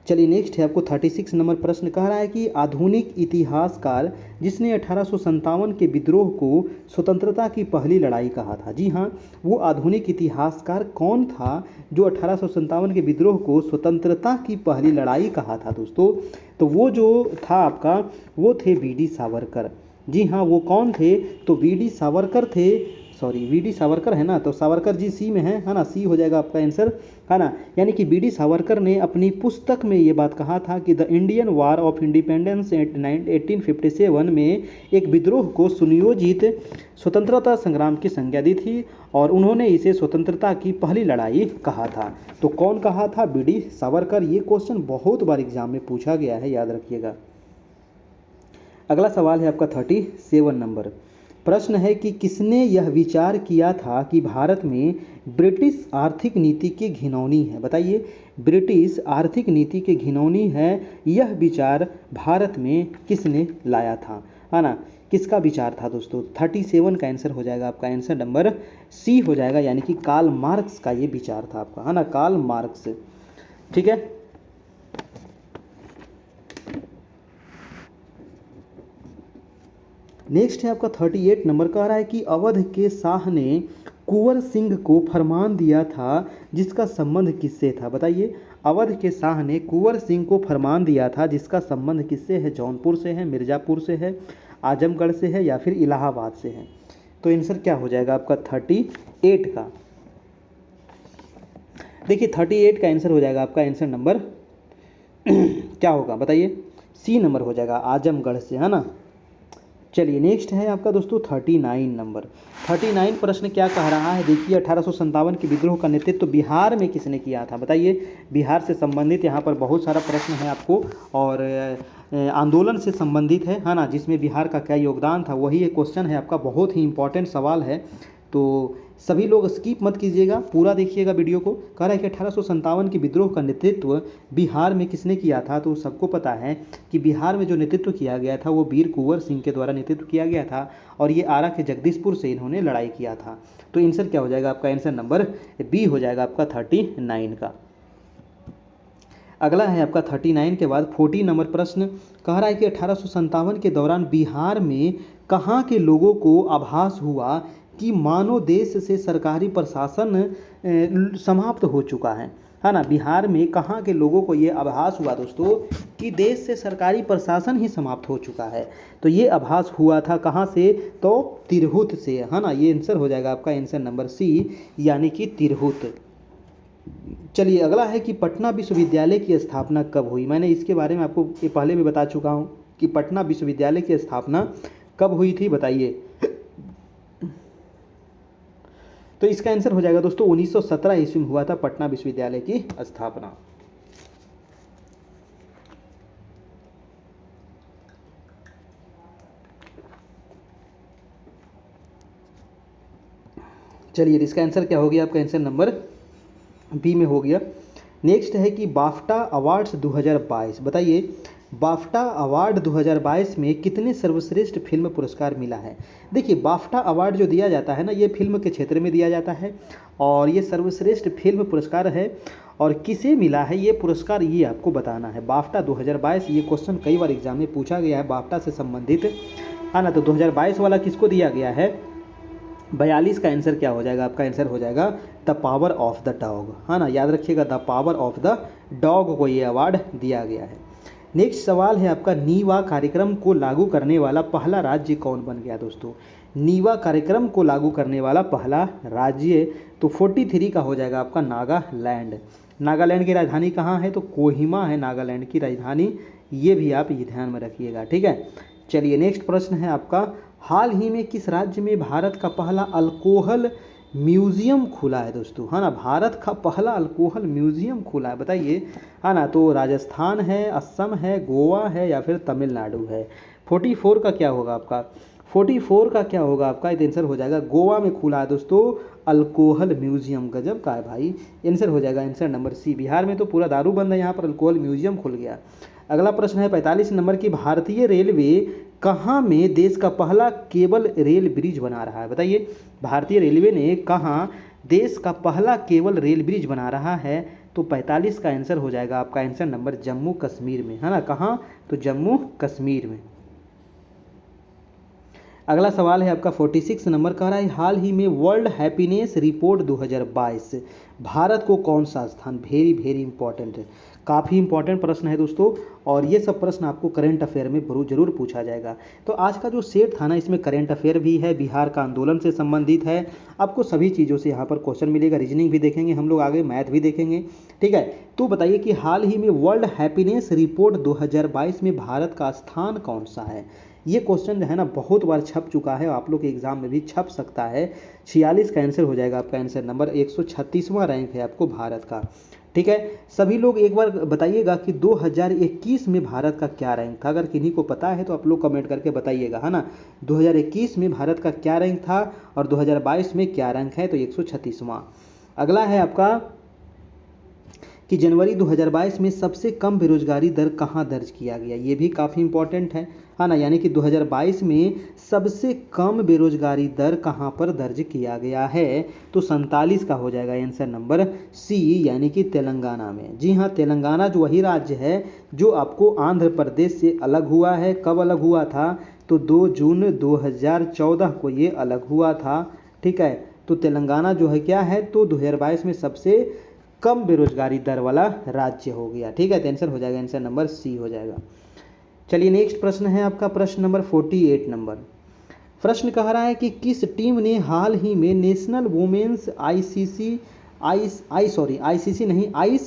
चलिए नेक्स्ट है आपको 36 नंबर प्रश्न कह रहा है कि आधुनिक इतिहासकार जिसने 1857 के विद्रोह को स्वतंत्रता की पहली लड़ाई कहा था। जी हाँ, वो आधुनिक इतिहासकार कौन था जो 1857 के विद्रोह को स्वतंत्रता की पहली लड़ाई कहा था दोस्तों। तो वो जो था आपका वो थे वीडी सावरकर। जी हाँ, वो कौन थे, तो वीडी सावरकर थे। सॉरी, वीडी सावरकर है ना, तो सावरकर जी सी में है ना, सी हो जाएगा आपका आंसर, है ना। यानी कि वीडी सावरकर ने अपनी पुस्तक में ये बात कहा था कि the Indian war of independence 1857 में एक विद्रोह को सुनियोजित स्वतंत्रता संग्राम की संज्ञा दी थी, और उन्होंने इसे स्वतंत्रता की पहली लड़ाई कहा था। तो कौन कहा था, वीडी सावरकर। ये क्वेश्चन बहुत बार एग्जाम में पूछा गया है, याद रखिएगा। अगला सवाल है आपका 37 नंबर प्रश्न है कि किसने यह विचार किया था कि भारत में ब्रिटिश आर्थिक नीति के घिनौनी है। बताइए ब्रिटिश आर्थिक नीति के घिनौनी है, यह विचार भारत में किसने लाया था, है ना। किसका विचार था दोस्तों? 37 का आंसर हो जाएगा आपका आंसर नंबर सी हो जाएगा, यानी कि कार्ल मार्क्स का ये विचार था आपका, है ना, कार्ल मार्क्स। ठीक है, नेक्स्ट है आपका 38 नंबर, कह रहा है कि अवध के शाह ने कुंवर सिंह को फरमान दिया था जिसका संबंध किससे था? बताइए, अवध के शाह ने कुंवर सिंह को फरमान दिया था जिसका संबंध किससे है? जौनपुर से है, मिर्जापुर से है, आजमगढ़ से है, या फिर इलाहाबाद से है? तो आंसर क्या हो जाएगा आपका 38 का? देखिए 38 का आंसर हो जाएगा आपका आंसर नंबर क्या होगा बताइए? सी नंबर हो जाएगा, आजमगढ़ से, है ना। चलिए नेक्स्ट है आपका दोस्तों 39 नंबर। 39 प्रश्न क्या कह रहा है? देखिए 1857 के विद्रोह का नेतृत्व बिहार में किसने किया था? बताइए, बिहार से संबंधित यहाँ पर बहुत सारा प्रश्न है आपको, और आंदोलन से संबंधित है ना, जिसमें बिहार का क्या योगदान था, वही एक क्वेश्चन है आपका, बहुत ही इंपॉर्टेंट सवाल है। तो सभी लोग स्किप मत कीजिएगा, पूरा देखिएगा वीडियो को। कह रहा है कि 1857 के विद्रोह का नेतृत्व बिहार में किसने किया था? तो सबको पता है कि बिहार में जो नेतृत्व किया गया था वो वीर कुंवर सिंह के द्वारा नेतृत्व किया गया था, और ये आरा के जगदीशपुर से इन्होंने लड़ाई किया था। तो आंसर क्या हो जाएगा आपका? आंसर नंबर बी हो जाएगा आपका 39 का। अगला है आपका 39 के बाद 40 नंबर प्रश्न, कह रहा है कि 1857 के दौरान बिहार में कहाँ के लोगों को आभास हुआ कि मानो देश से सरकारी प्रशासन समाप्त हो चुका है ना। बिहार में कहाँ के लोगों को ये आभास हुआ दोस्तों कि देश से सरकारी प्रशासन ही समाप्त हो चुका है? तो ये आभास हुआ था कहाँ से? तो तिरहुत से, है ना। ये आंसर हो जाएगा आपका आंसर नंबर सी, यानी कि तिरहुत। चलिए अगला है कि पटना विश्वविद्यालय की स्थापना कब हुई? मैंने इसके बारे में आपको पहले भी बता चुका हूँ कि पटना विश्वविद्यालय की स्थापना कब हुई थी, बताइए। तो इसका आंसर हो जाएगा दोस्तों 1917 ईस्वी में हुआ था पटना विश्वविद्यालय की स्थापना। चलिए इसका आंसर क्या हो गया? आपका आंसर नंबर बी में हो गया। नेक्स्ट है कि बाफ्टा अवार्ड्स 2022, बताइए बाफ्टा अवार्ड 2022 में कितने सर्वश्रेष्ठ फिल्म पुरस्कार मिला है? देखिए बाफ्टा अवार्ड जो दिया जाता है ना, ये फिल्म के क्षेत्र में दिया जाता है, और ये सर्वश्रेष्ठ फिल्म पुरस्कार है। और किसे मिला है ये पुरस्कार, ये आपको बताना है। बाफ्टा 2022, ये क्वेश्चन कई बार एग्जाम में पूछा गया है, बाफ्टा से संबंधित, है ना। तो 2022 वाला किसको दिया गया है? 42 का आंसर क्या हो जाएगा? आपका आंसर हो जाएगा the power of the dog, है ना। याद रखिएगा, the power of the dog को ये अवार्ड दिया गया है। नेक्स्ट सवाल है आपका, नीवा कार्यक्रम को लागू करने वाला पहला राज्य कौन बन गया दोस्तों? नीवा कार्यक्रम को लागू करने वाला पहला राज्य, तो 43 का हो जाएगा आपका नागालैंड। नागालैंड की राजधानी कहाँ है? तो कोहिमा है नागालैंड की राजधानी, ये भी आप ये ध्यान में रखिएगा, ठीक है। चलिए नेक्स्ट प्रश्न है आपका, हाल ही में किस राज्य में भारत का पहला अल्कोहल म्यूजियम खुला है दोस्तों? है ना, भारत का पहला अल्कोहल म्यूजियम खुला है, बताइए, है ना। तो राजस्थान है, असम है, गोवा है, या फिर तमिलनाडु है? 44 का क्या होगा आपका? 44 का क्या होगा आपका? ये आंसर हो जाएगा गोवा में खुला है दोस्तों अल्कोहल म्यूजियम। गजब का है भाई, आंसर हो जाएगा आंसर नंबर सी। बिहार में तो पूरा दारू बंद है, यहाँ पर अल्कोहल म्यूजियम खुल गया। अगला प्रश्न है 45 नंबर की, भारतीय रेलवे कहाँ में देश का पहला केबल रेल ब्रिज बना रहा है? बताइए, भारतीय रेलवे ने कहाँ देश का पहला केबल रेल ब्रिज बना रहा है? तो 45 का आंसर हो जाएगा आपका आंसर नंबर जम्मू कश्मीर में, है ना। कहाँ? तो जम्मू कश्मीर में। अगला सवाल है आपका 46 नंबर, कह रहा है हाल ही में वर्ल्ड हैप्पीनेस रिपोर्ट 2022 भारत को कौन सा स्थान? वेरी वेरी इंपॉर्टेंट है, काफ़ी इंपॉर्टेंट प्रश्न है दोस्तों, और ये सब प्रश्न आपको करंट अफेयर में जरूर पूछा जाएगा। तो आज का जो सेट था ना, इसमें करंट अफेयर भी है, बिहार का आंदोलन से संबंधित है, आपको सभी चीज़ों से यहाँ पर क्वेश्चन मिलेगा। रीजनिंग भी देखेंगे हम लोग, आगे मैथ भी देखेंगे, ठीक है। तो बताइए कि हाल ही में वर्ल्ड हैप्पीनेस रिपोर्ट 2022 में भारत का स्थान कौन सा है? ये क्वेश्चन जो है ना बहुत बार छप चुका है, आप लोग के एग्जाम में भी छप सकता है। 46 का आंसर हो जाएगा आपका आंसर नंबर, 136वां रैंक है आपको भारत का, ठीक है। सभी लोग एक बार बताइएगा कि 2021 में भारत का क्या रैंक था? अगर किन्हीं को पता है तो आप लोग कमेंट करके बताइएगा, है ना। 2021 में भारत का क्या रैंक था और 2022 में क्या रैंक है? तो 136वां। अगला है आपका कि जनवरी 2022 में सबसे कम बेरोजगारी दर कहाँ दर्ज किया गया, ये भी काफ़ी इंपॉर्टेंट है ना। यानी कि 2022 में सबसे कम बेरोजगारी दर कहाँ पर दर्ज किया गया है, तो 47 का हो जाएगा आंसर नंबर सी, यानी कि तेलंगाना में। जी हाँ, तेलंगाना जो वही राज्य है जो आपको आंध्र प्रदेश से अलग हुआ है। कब अलग हुआ था, तो 2 जून 2014 को ये अलग हुआ था। ठीक है, तो तेलंगाना जो है क्या है, तो 2022 में सबसे कम बेरोजगारी दर वाला राज्य हो गया। ठीक है, तो आंसर हो जाएगा, आंसर नंबर सी हो जाएगा। चलिए नेक्स्ट प्रश्न है आपका प्रश्न नंबर 48 नंबर। प्रश्न कह रहा है कि किस टीम ने हाल ही में national women's ice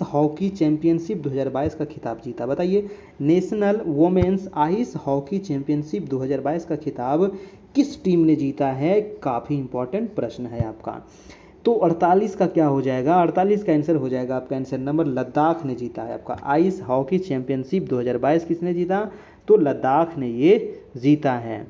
hockey championship 2022 का खिताब जीता। बताइए, national women's ice hockey championship 2022 का खिताब किस टीम ने जीता है, काफ़ी इंपॉर्टेंट प्रश्न है आपका। तो 48 का क्या हो जाएगा, 48 का आंसर हो जाएगा आपका आंसर नंबर लद्दाख ने जीता है आपका। आइस हॉकी चैंपियनशिप 2022 किसने जीता, तो लद्दाख ने ये जीता है।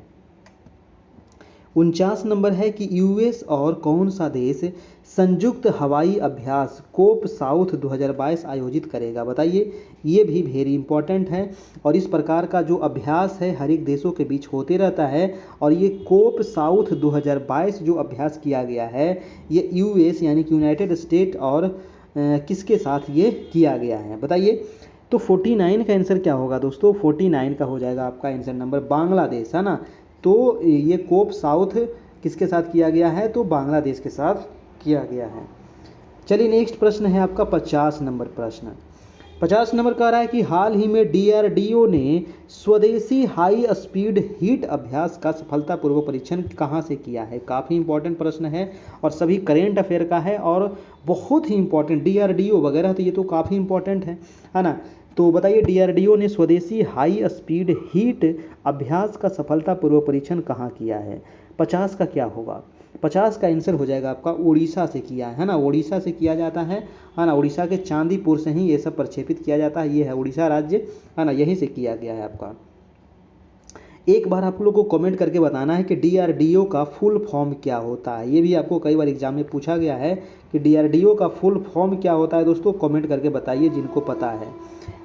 49 नंबर है कि यूएस और कौन सा देश संयुक्त हवाई अभ्यास कोप साउथ 2022 आयोजित करेगा। बताइए, ये भी वेरी इंपॉर्टेंट है और इस प्रकार का जो अभ्यास है हर एक देशों के बीच होते रहता है। और ये कोप साउथ 2022 जो अभ्यास किया गया है ये यूएस यानी कि यूनाइटेड स्टेट और किसके साथ ये किया गया है। बताइए, तो 49 का आंसर क्या होगा दोस्तों, 49 का हो जाएगा आपका आंसर नंबर बांग्लादेश, है ना। तो ये कोप साउथ किसके साथ किया गया है, तो बांग्लादेश के साथ किया गया है। चलिए नेक्स्ट प्रश्न है आपका 50 नंबर प्रश्न। 50 नंबर कह रहा है कि हाल ही में डीआरडीओ ने स्वदेशी हाई स्पीड हीट अभ्यास का सफलतापूर्वक परीक्षण कहाँ से किया है। काफ़ी इंपॉर्टेंट प्रश्न है और सभी करेंट अफेयर का है और बहुत ही इंपॉर्टेंट, डीआरडीओ वगैरह तो ये तो काफ़ी इंपॉर्टेंट है ना। तो बताइए, डीआरडीओ ने स्वदेशी हाई स्पीड हीट अभ्यास का सफलतापूर्वक परीक्षण कहाँ किया है। 50 का क्या होगा, 50 का आंसर हो जाएगा आपका उड़ीसा से किया है ना। उड़ीसा से किया जाता है ना। उड़ीसा के चांदीपुर से ही ये सब प्रक्षेपित किया जाता है। ये है उड़ीसा राज्य, है ना, यहीं से किया गया है आपका। एक बार आप लोग को कमेंट करके बताना है कि डीआरडीओ का फुल फॉर्म क्या होता है। ये भी आपको कई बार एग्जाम में पूछा गया है कि डीआरडीओ का फुल फॉर्म क्या होता है। दोस्तों कमेंट करके बताइए जिनको पता है।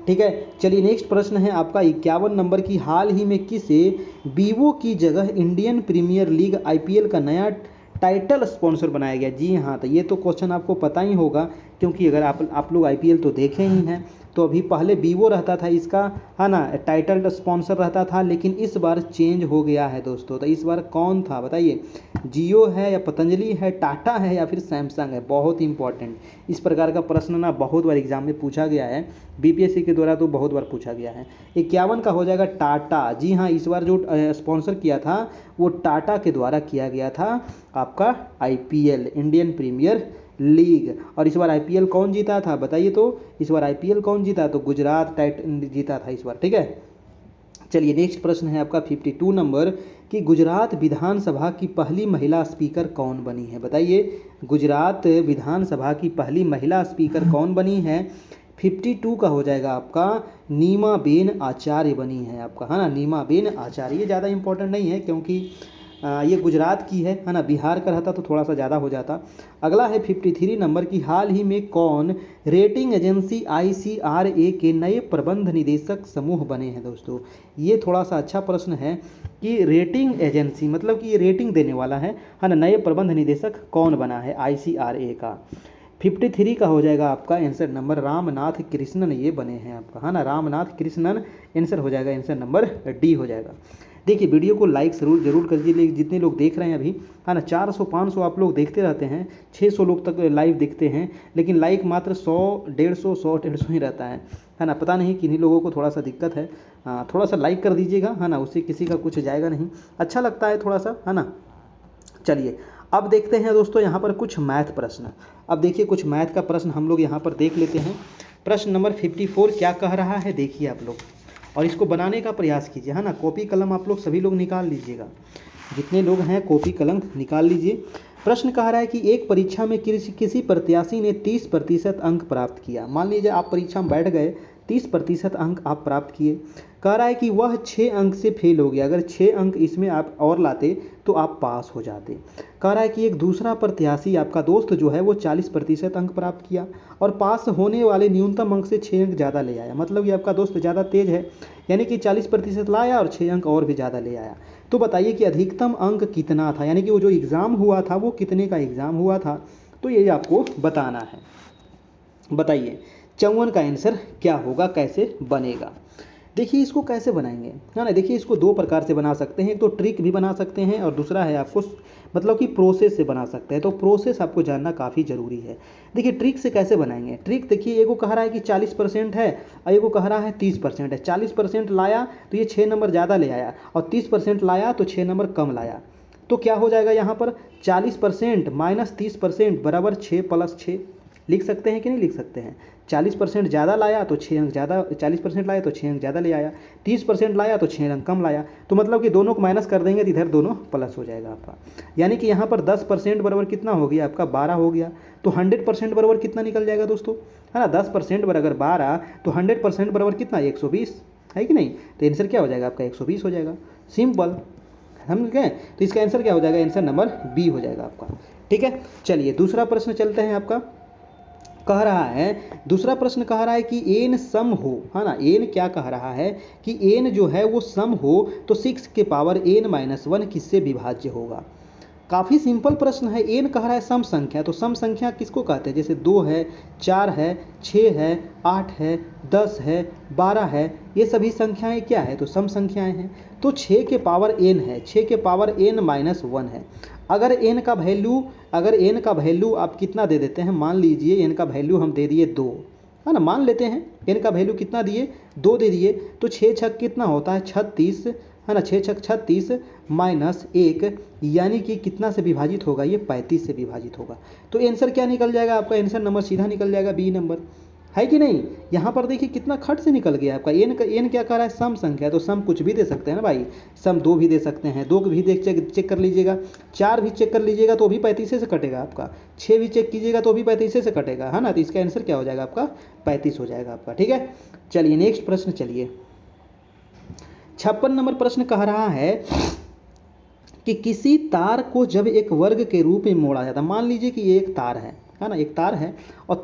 ठीक है, चलिए नेक्स्ट प्रश्न है आपका 51 नंबर की। हाल ही में किसे वीवो की जगह इंडियन प्रीमियर लीग आईपीएल का नया टाइटल स्पॉन्सर बनाया गया। जी हाँ, तो ये तो क्वेश्चन आपको पता ही होगा क्योंकि अगर आप लोग आईपीएल तो देखे ही हैं। तो अभी पहले वीवो रहता था इसका, है ना, टाइटल स्पॉन्सर रहता था, लेकिन इस बार चेंज हो गया है दोस्तों। तो इस बार कौन था बताइए, जियो है या पतंजलि है, टाटा है या फिर सैमसंग है। बहुत इंपॉर्टेंट, इस प्रकार का प्रश्न ना बहुत बार एग्जाम में पूछा गया है, बीपीएससी के द्वारा तो बहुत बार पूछा गया है। 51 का हो जाएगा टाटा। जी हाँ, इस बार जो स्पॉन्सर किया था वो टाटा के द्वारा किया गया था आपका आईपीएल, इंडियन प्रीमियर लीग। और इस बार आईपीएल कौन जीता था बताइए, तो इस बार आईपीएल कौन जीता, तो गुजरात टाइटन जीता था इस बार। ठीक है, चलिए नेक्स्ट प्रश्न है आपका 52 नंबर कि गुजरात विधानसभा की पहली महिला स्पीकर कौन बनी है। बताइए, गुजरात विधानसभा की पहली महिला स्पीकर कौन बनी है। 52 का हो जाएगा आपका नीमाबेन आचार्य बनी है आपका, है ना, नीमाबेन आचार्य। ये ज़्यादा इंपॉर्टेंट नहीं है क्योंकि ये गुजरात की है ना, बिहार का रहता तो थोड़ा सा ज़्यादा हो जाता। अगला है 53 नंबर की। हाल ही में कौन रेटिंग एजेंसी ICRA के नए प्रबंध निदेशक समूह बने हैं। दोस्तों ये थोड़ा सा अच्छा प्रश्न है कि रेटिंग एजेंसी मतलब कि ये रेटिंग देने वाला है ना, नए प्रबंध निदेशक कौन बना है ICRA का। 53 का हो जाएगा आपका आंसर नंबर रामनाथ कृष्णन ये बने हैं आपका, है ना, रामनाथ कृष्णन आंसर हो जाएगा, आंसर नंबर डी हो जाएगा। देखिए वीडियो को लाइक जरूर कर दीजिए, जितने लोग देख रहे हैं अभी, है ना, 400-500 आप लोग देखते रहते हैं, 600 लोग तक लाइव देखते हैं, लेकिन लाइक मात्र 100-150 ही रहता है ना। पता नहीं किन्हीं लोगों को थोड़ा सा दिक्कत है। थोड़ा सा लाइक कर दीजिएगा, है ना, उससे किसी का कुछ जाएगा नहीं, अच्छा लगता है थोड़ा सा, है ना। चलिए अब देखते हैं दोस्तों यहाँ पर कुछ मैथ प्रश्न। अब देखिए कुछ मैथ का प्रश्न हम लोग यहाँ पर देख लेते हैं। प्रश्न नंबर 54 क्या कह रहा है देखिए आप लोग, और इसको बनाने का प्रयास कीजिए, है ना। कॉपी कलम आप लोग सभी लोग निकाल लीजिएगा, जितने लोग हैं कॉपी कलम निकाल लीजिए। प्रश्न कह रहा है कि एक परीक्षा में किसी प्रत्याशी ने 30% अंक प्राप्त किया। मान लीजिए आप परीक्षा में बैठ गए 30% अंक आप प्राप्त किए। कह रहा है कि वह 6 अंक से फेल हो गया, अगर 6 अंक इसमें आप और लाते तो आप पास हो जाते। कह रहा है कि एक दूसरा प्रत्याशी आपका दोस्त जो है वो 40% अंक प्राप्त किया और पास होने वाले न्यूनतम अंक से 6 अंक ज़्यादा ले आया। मतलब कि आपका दोस्त ज़्यादा तेज है, यानी कि 40% लाया और 6 अंक और भी ज़्यादा ले आया। तो बताइए कि अधिकतम अंक कितना था, यानी कि वो जो एग्ज़ाम हुआ था वो कितने का एग्ज़ाम हुआ था, तो ये आपको बताना है। बताइए 54 का आंसर क्या होगा, कैसे बनेगा। देखिए इसको कैसे बनाएंगे, है ना। देखिए इसको दो प्रकार से बना सकते हैं, एक तो ट्रिक भी बना सकते हैं और दूसरा है आपको मतलब कि प्रोसेस से बना सकते हैं। तो प्रोसेस आपको जानना काफ़ी ज़रूरी है। देखिए ट्रिक से कैसे बनाएंगे। ट्रिक देखिए, एगो कह रहा है कि 40% है और एगो कह रहा है 30% है। 40% लाया तो ये 6 नंबर ज़्यादा ले आया और 30% लाया तो 6 नंबर कम लाया। तो क्या हो जाएगा यहाँ पर 40% माइनस 30% बराबर 6 प्लस 6। लिख सकते हैं कि नहीं लिख सकते हैं। 40% ज़्यादा लाया तो 6 अंक ज़्यादा, 40% लाया तो 6 अंक ज़्यादा ले आया, 30% लाया तो 6 अंक कम लाया। तो मतलब कि दोनों को माइनस कर देंगे तो इधर दोनों प्लस हो जाएगा आपका। यानी कि यहाँ पर 10% बराबर कितना हो गया आपका 12 हो गया। तो 100% बराबर कितना निकल जाएगा दोस्तों, है ना। 10% बराबर 12 तो 100% बराबर कितना 120 है कि नहीं। तो आंसर क्या हो जाएगा आपका 120 हो जाएगा। सिंपल, समझ गए। तो इसका आंसर क्या हो जाएगा, आंसर नंबर बी हो जाएगा आपका। ठीक है, चलिए दूसरा प्रश्न चलते हैं। आपका कह रहा है, दूसरा प्रश्न कह रहा है कि एन सम हो, है ना। एन क्या कह रहा है कि एन जो है वो सम हो तो 6 के पावर n-1 किससे विभाज्य होगा। काफ़ी सिंपल प्रश्न है। एन कह रहा है सम संख्या, तो सम संख्या किसको कहते हैं, जैसे 2 है, 4 है, 6 है, 8 है, 10 है, 12 है, ये सभी संख्याएं क्या है, तो सम संख्याएं हैं। तो 6 के पावर n है, 6 के पावर n-1 है। अगर n का वैल्यू आप कितना दे देते हैं, मान लीजिए n का वैल्यू हम दे दिए 2, है ना। मान लेते हैं n का वैल्यू कितना दिए 2 दे दिए, तो 6 छक कितना होता है 36, है ना। 6 छक 36 माइनस 1 यानी कि कितना से विभाजित होगा, ये 35 से विभाजित होगा। तो आंसर क्या निकल जाएगा आपका, आंसर नंबर सीधा निकल जाएगा बी नंबर, है कि नहीं। यहाँ पर देखिए कितना खट से निकल गया आपका। एन क्या कह रहा है सम संख्या, तो सम कुछ भी दे सकते हैं ना भाई। सम 2 भी दे सकते हैं, 2 भी चेक कर लीजिएगा, 4 भी चेक कर लीजिएगा तो भी 35 से कटेगा आपका, 6 भी चेक कीजिएगा तो भी 35 से कटेगा, है ना। तो इसका आंसर क्या हो जाएगा आपका 35 हो जाएगा आपका। ठीक है, चलिए नेक्स्ट प्रश्न। चलिए 56 नंबर प्रश्न कह रहा है कि किसी तार को जब एक वर्ग के रूप में मोड़ा जाता है। मान लीजिए कि ये एक तार है ना, एक तार है और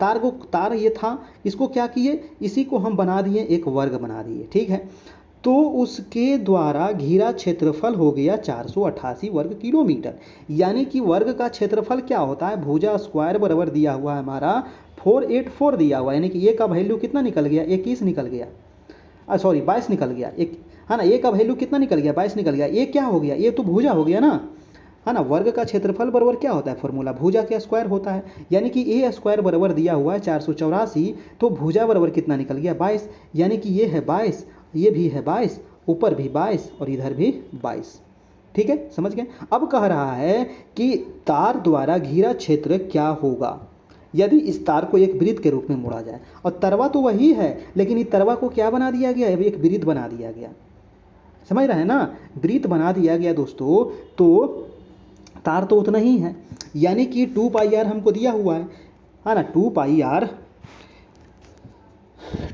तार ये था, इसको क्या किए, इसी को हम बना दिए एक वर्ग बना दिए, ठीक है। तो उसके द्वारा घिरा क्षेत्रफल हो गया 488 वर्ग किलोमीटर। यानी कि वर्ग का क्षेत्रफल क्या होता है, भुजा स्क्वायर बराबर दिया हुआ है हमारा 484 दिया हुआ है। यानी कि ए का वैल्यू कितना निकल गया, 21 निकल गया, सॉरी 22 निकल गया, एक है ना। ए का वैल्यू कितना निकल गया 22 निकल गया। ये क्या हो गया, ये तो भुजा हो गया ना, है ना। वर्ग का क्षेत्रफल बराबर क्या होता है, फॉर्मूला भुजा के स्क्वायर होता है। यानी कि ए स्क्वायर बराबर दिया हुआ है 484, तो भुजा बराबर कितना निकल गया 22। यानी कि ये है 22, ये भी है 22, ऊपर भी 22 और इधर भी 22। ठीक है, समझ गए। अब कह रहा है कि तार द्वारा घिरा क्षेत्र क्या होगा यदि इस तार को एक वृत्त के रूप में मोड़ा जाए। और तरवा तो वही है, लेकिन इस तरवा को क्या बना दिया गया, एक वृत्त बना दिया गया। समझ रहे हैं ना, वृत्त बना दिया गया दोस्तों। तो तार तो उतना ही है, यानी कि 2πr हमको दिया हुआ है ना।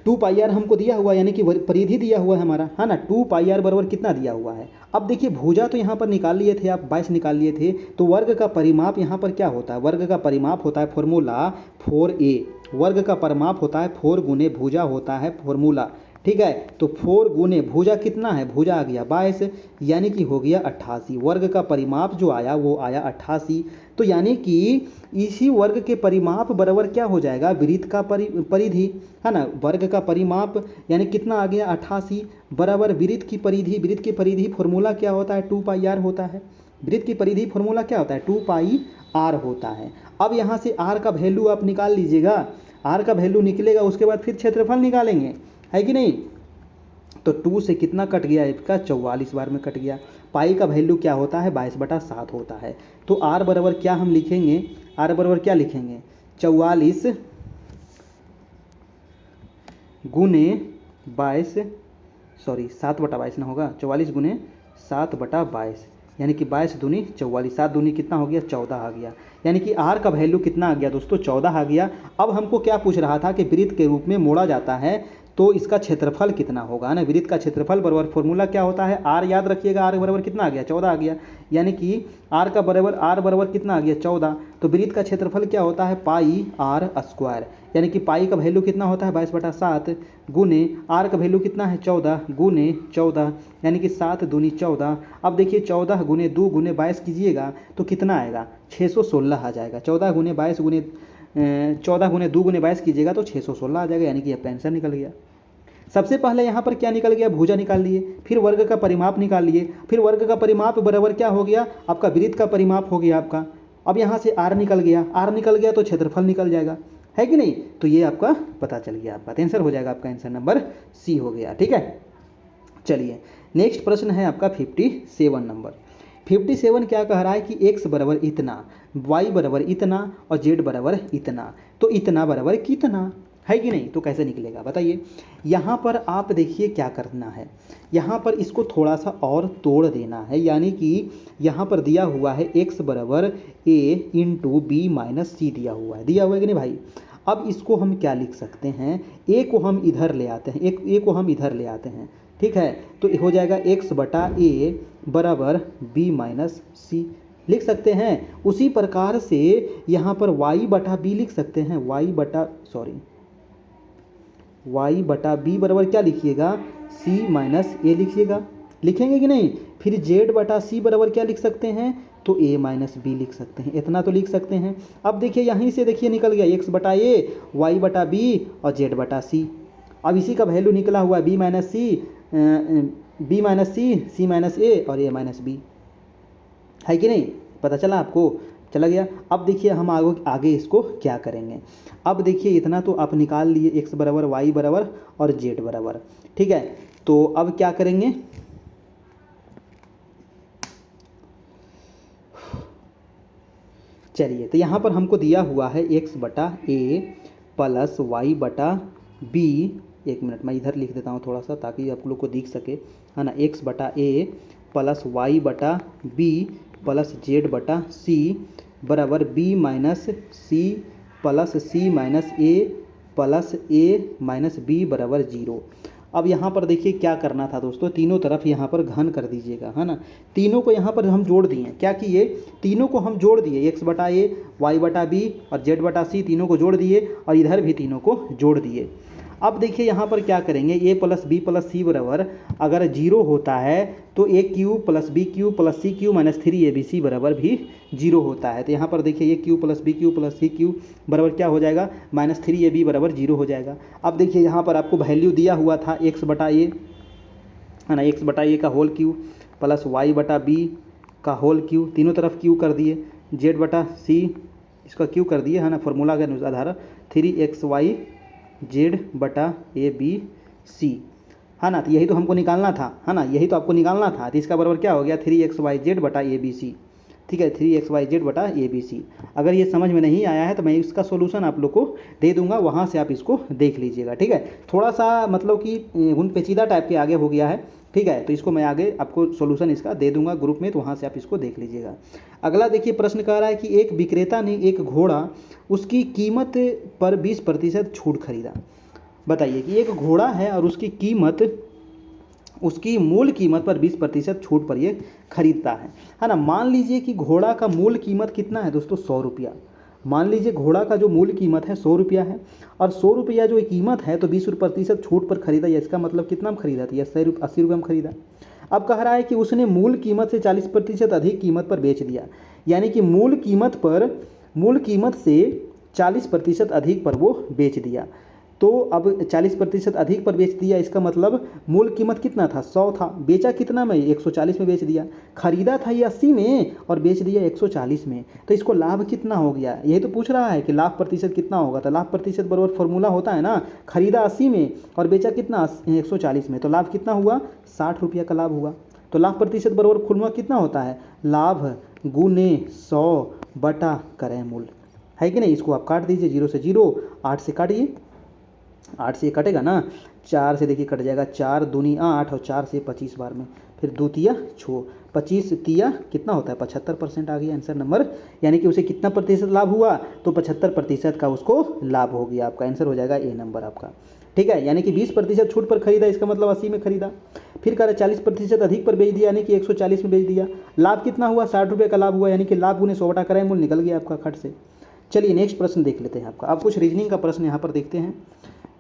2πr हमको दिया हुआ, यानी कि परिधि दिया हुआ है हमारा, है ना। 2πr बराबर कितना दिया हुआ है। अब देखिए भुजा तो यहाँ पर निकाल लिए थे आप, 22 निकाल लिए थे। तो वर्ग का परिमाप यहाँ पर क्या होता है, वर्ग का परिमाप होता है फॉर्मूला 4a। वर्ग का परिमाप होता है 4 गुने भुजा होता है फॉर्मूला, ठीक है। तो 4 गुने भुजा कितना है, भुजा आ गया 22, यानी कि हो गया 88। वर्ग का परिमाप जो आया वो आया 88। तो यानी कि इसी वर्ग के परिमाप बराबर क्या हो जाएगा, वृत्त का परिधि, है ना। वर्ग का परिमाप यानी कितना आ गया 88 बराबर वृत्त की परिधि। वृत्त की परिधि फॉर्मूला क्या होता है 2πr होता है। वृत्त की परिधि फॉर्मूला क्या होता है 2πr होता है। अब यहाँ से r का वैल्यू आप निकाल लीजिएगा, r का वैल्यू निकलेगा, उसके बाद फिर क्षेत्रफल निकालेंगे, है कि नहीं। तो 2 से कितना कट गया, इसका 44 बार में कट गया। पाई का वैल्यू क्या होता है 22/7 होता है। तो r बराबर क्या हम लिखेंगे, r बराबर क्या लिखेंगे 44 गुने 22, सॉरी 7/22 ना होगा, 44 गुने 7/22, यानी कि 22 दूनी 44, 7 दूनी कितना हो गया 14 आ गया। यानी कि r का वैल्यू कितना आ गया दोस्तों 14 आ गया। अब हमको क्या पूछ रहा था कि वृत्त के रूप में मोड़ा जाता है तो इसका क्षेत्रफल कितना होगा ना, वृत्त का क्षेत्रफल बराबर फॉर्मूला क्या होता है, आर याद रखिएगा, आर बराबर कितना आ गया 14 आ गया, यानी कि आर बराबर कितना आ गया 14। तो वृत्त का क्षेत्रफल क्या होता है पाई आर स्क्वायर, यानी कि पाई का वैल्यू कितना होता है 22/7 गुने आर का वैल्यू कितना है 14 गुने 14, यानी कि 7 दूनी 14। अब देखिए 14 गुने 2 गुने 22 कीजिएगा तो कितना आएगा 616 आ जाएगा। 14 गुने 22 गुने 14 गुने 2 गुने 22 कीजिएगा तो 616 आ जाएगा, यानी कि आपका आंसर निकल गया। सबसे पहले यहाँ पर क्या निकल गया, भुजा निकाल लिए, फिर वर्ग का परिमाप निकाल लिए, फिर वर्ग का परिमाप बराबर क्या हो गया आपका वृत्त का परिमाप हो गया आपका। अब यहाँ से आर निकल गया तो क्षेत्रफल निकल जाएगा, है कि नहीं। तो ये आपका पता चल गया, आपका आंसर हो जाएगा, आपका आंसर नंबर सी हो गया। ठीक है, चलिए नेक्स्ट प्रश्न है आपका 57 नंबर। 57 क्या कह रहा है कि x बराबर इतना, y बराबर इतना और z बराबर इतना, तो इतना बराबर कितना, है कि नहीं। तो कैसे निकलेगा बताइए। यहाँ पर आप देखिए क्या करना है, यहाँ पर इसको थोड़ा सा और तोड़ देना है, यानी कि यहाँ पर दिया हुआ है x बराबर a इंटू बी माइनस सी दिया हुआ है कि नहीं भाई। अब इसको हम क्या लिख सकते हैं, a को हम इधर ले आते हैं, a को हम इधर ले आते हैं, ठीक है। तो हो जाएगा x बटा a बराबर b माइनस सी लिख सकते हैं। उसी प्रकार से यहाँ पर y बटा b लिख सकते हैं, y बटा b बराबर क्या लिखिएगा c माइनस a लिखिएगा, लिखेंगे कि नहीं। फिर z बटा c बराबर क्या लिख सकते हैं, तो a माइनस बी लिख सकते हैं, इतना तो लिख सकते हैं। अब देखिए यहीं से देखिए निकल गया x बटा a, y बटा b और z बटा c। अब इसी का वैल्यू निकला हुआ b minus C, c minus a और a माइनस बी, है कि नहीं। पता चला आपको, चला गया। अब देखिए हम आगे इसको क्या करेंगे। अब देखिए इतना तो आप निकाल लिए, x बराबर y बराबर और z बराबर, ठीक है। तो अब क्या करेंगे, चलिए तो यहाँ पर हमको दिया हुआ है x बटा a प्लस y बटा b, एक मिनट मैं इधर लिख देता हूँ थोड़ा सा ताकि आप लोग को दिख सके, है ना। x बटा a प्लस y बटा b प्लस z बटा c बराबर b minus C plus c minus a plus a minus b बराबर 0। अब यहाँ पर देखिए क्या करना था दोस्तों, तीनों तरफ यहाँ पर घन कर दीजिएगा, है ना। तीनों को यहाँ पर हम जोड़ दिए, क्या किए, तीनों को हम जोड़ दिए, x बटा a y बटा b और z बटा c, तीनों को जोड़ दिए और इधर भी तीनों को जोड़ दिए। अब देखिए यहाँ पर क्या करेंगे, a plus B plus C बराबर अगर 0 होता है तो a cube plus B cube plus C cube minus 3abc बराबर भी 0 होता है। तो यहाँ पर देखिए a cube plus B cube plus C cube बराबर क्या हो जाएगा, माइनस 3ab बराबर 0 हो जाएगा। अब देखिए यहाँ पर आपको वैल्यू दिया हुआ था x बटा a, है ना, x बटा a का होल क्यू प्लस y बटा b का होल क्यू, तीनों तरफ क्यू कर दिए, z बटा c इसका क्यू कर दिए, है ना, फॉर्मूला के आधार 3xy z बटा ए बी सी, है ना। तो यही तो हमको निकालना था, है ना, यही तो आपको निकालना था। तो इसका बराबर क्या हो गया 3xyz बटा ए बी सी, ठीक है, 3xyz बटा ए बी सी। अगर ये समझ में नहीं आया है तो मैं इसका सोल्यूशन आप लोग को दे दूंगा, वहाँ से आप इसको देख लीजिएगा, ठीक है। थोड़ा सा मतलब कि उन पेचीदा टाइप के आगे हो गया है, ठीक है। तो इसको मैं आगे आपको सोल्यूशन इसका दे दूंगा ग्रुप में, तो वहाँ से आप इसको देख लीजिएगा। अगला देखिए प्रश्न कह रहा है कि एक विक्रेता ने एक घोड़ा उसकी कीमत पर 20% छूट खरीदा। बताइए कि एक घोड़ा है और उसकी कीमत, उसकी मूल कीमत पर 20% छूट पर ये खरीदता है ना। मान लीजिए कि घोड़ा का मूल कीमत कितना है दोस्तों, 100 रुपया। मान लीजिए घोड़ा का जो मूल कीमत है 100 रुपया है और 100 रुपया जो कीमत है तो 20% छूट पर खरीदा, या इसका मतलब कितना में खरीदा था, 80 रुपये में खरीदा। अब कह रहा है कि उसने मूल कीमत से 40% अधिक कीमत पर बेच दिया, यानी कि मूल कीमत से 40% अधिक पर वो बेच दिया। तो अब 40% अधिक पर बेच दिया, इसका मतलब मूल कीमत कितना था 100 था, बेचा कितना में 140 में बेच दिया। खरीदा था ये 80 में और बेच दिया 140 में, तो इसको लाभ कितना हो गया, यही तो पूछ रहा है कि लाभ प्रतिशत कितना होगा। तो लाभ प्रतिशत बराबर फॉर्मूला होता है ना, खरीदा 80 में और बेचा कितना 140 में, तो लाभ कितना हुआ 60 रुपया का लाभ हुआ। तो लाभ प्रतिशत बराबर फॉर्मूला कितना होता है, लाभ गुने 100 बटा करें मूल, है कि नहीं। इसको आप काट दीजिए, 0 से 0, 8 से काटिए, 8 से कटेगा ना, 4 से देखिए कट जाएगा, 4 दूनी 8 और 4 से 25 बार में, फिर 2 तिया 6, 25 तिया कितना होता है 75% आ गया आंसर नंबर, यानी कि उसे कितना प्रतिशत लाभ हुआ, तो 75% का उसको लाभ हो गया। आपका आंसर हो जाएगा ए नंबर आपका, ठीक है, यानी कि 20% छूट पर खरीदा, इसका मतलब 80 में खरीदा। फिर कह रहे 40% अधिक पर बेच दिया, यानी कि 140 में बेच दिया। लाभ कितना हुआ, 60 रुपये का लाभ हुआ, यानी कि लाभ गुने 100 बटा क्रय मूल्य निकल गया आपका खट से। चलिए नेक्स्ट प्रश्न देख लेते हैं आपका। अब कुछ रीजनिंग का प्रश्न यहाँ पर देखते हैं।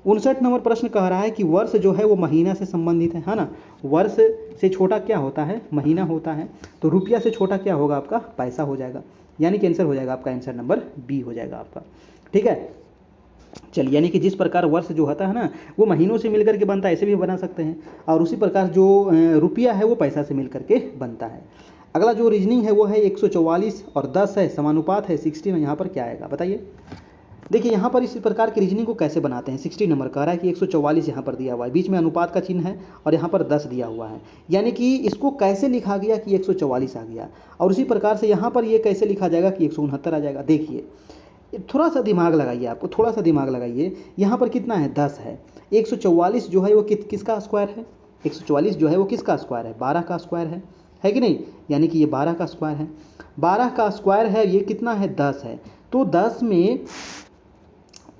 59 नंबर प्रश्न कह रहा है कि वर्ष जो है वो महीना से संबंधित है ना। वर्ष से छोटा क्या होता है, महीना होता है। तो रुपया से छोटा क्या होगा आपका, पैसा हो जाएगा, यानी कि आंसर हो जाएगा आपका, आंसर नंबर बी हो जाएगा आपका। ठीक है, चलिए, यानी कि जिस प्रकार वर्ष जो होता है ना वो महीनों से मिलकर के बनता है, ऐसे भी बना सकते हैं, और उसी प्रकार जो रुपया है वो पैसा से मिलकर के बनता है। अगला जो रीजनिंग है वो है 144 और 10 है, समानुपात है 60 में, यहाँ पर क्या आएगा बताइए। देखिए यहाँ पर इस प्रकार की रीजनिंग को कैसे बनाते हैं। 60 नंबर कह रहा है कि 144 यहाँ पर दिया हुआ है, बीच में अनुपात का चिन्ह है और यहाँ पर 10 दिया हुआ है, यानी कि इसको कैसे लिखा गया कि 144 आ गया, और उसी प्रकार से यहाँ पर ये कैसे लिखा जाएगा कि 169 आ जाएगा। देखिए थोड़ा सा दिमाग लगाइए, आपको थोड़ा सा दिमाग लगाइए। यहाँ पर कितना है, 10 है। 144 जो है वो किसका स्क्वायर है, 144 जो है वो किसका स्क्वायर है, 12 का स्क्वायर है कि नहीं, यानी कि ये 12 का स्क्वायर है। 12 का स्क्वायर है, ये कितना है, 10 है। तो 10 में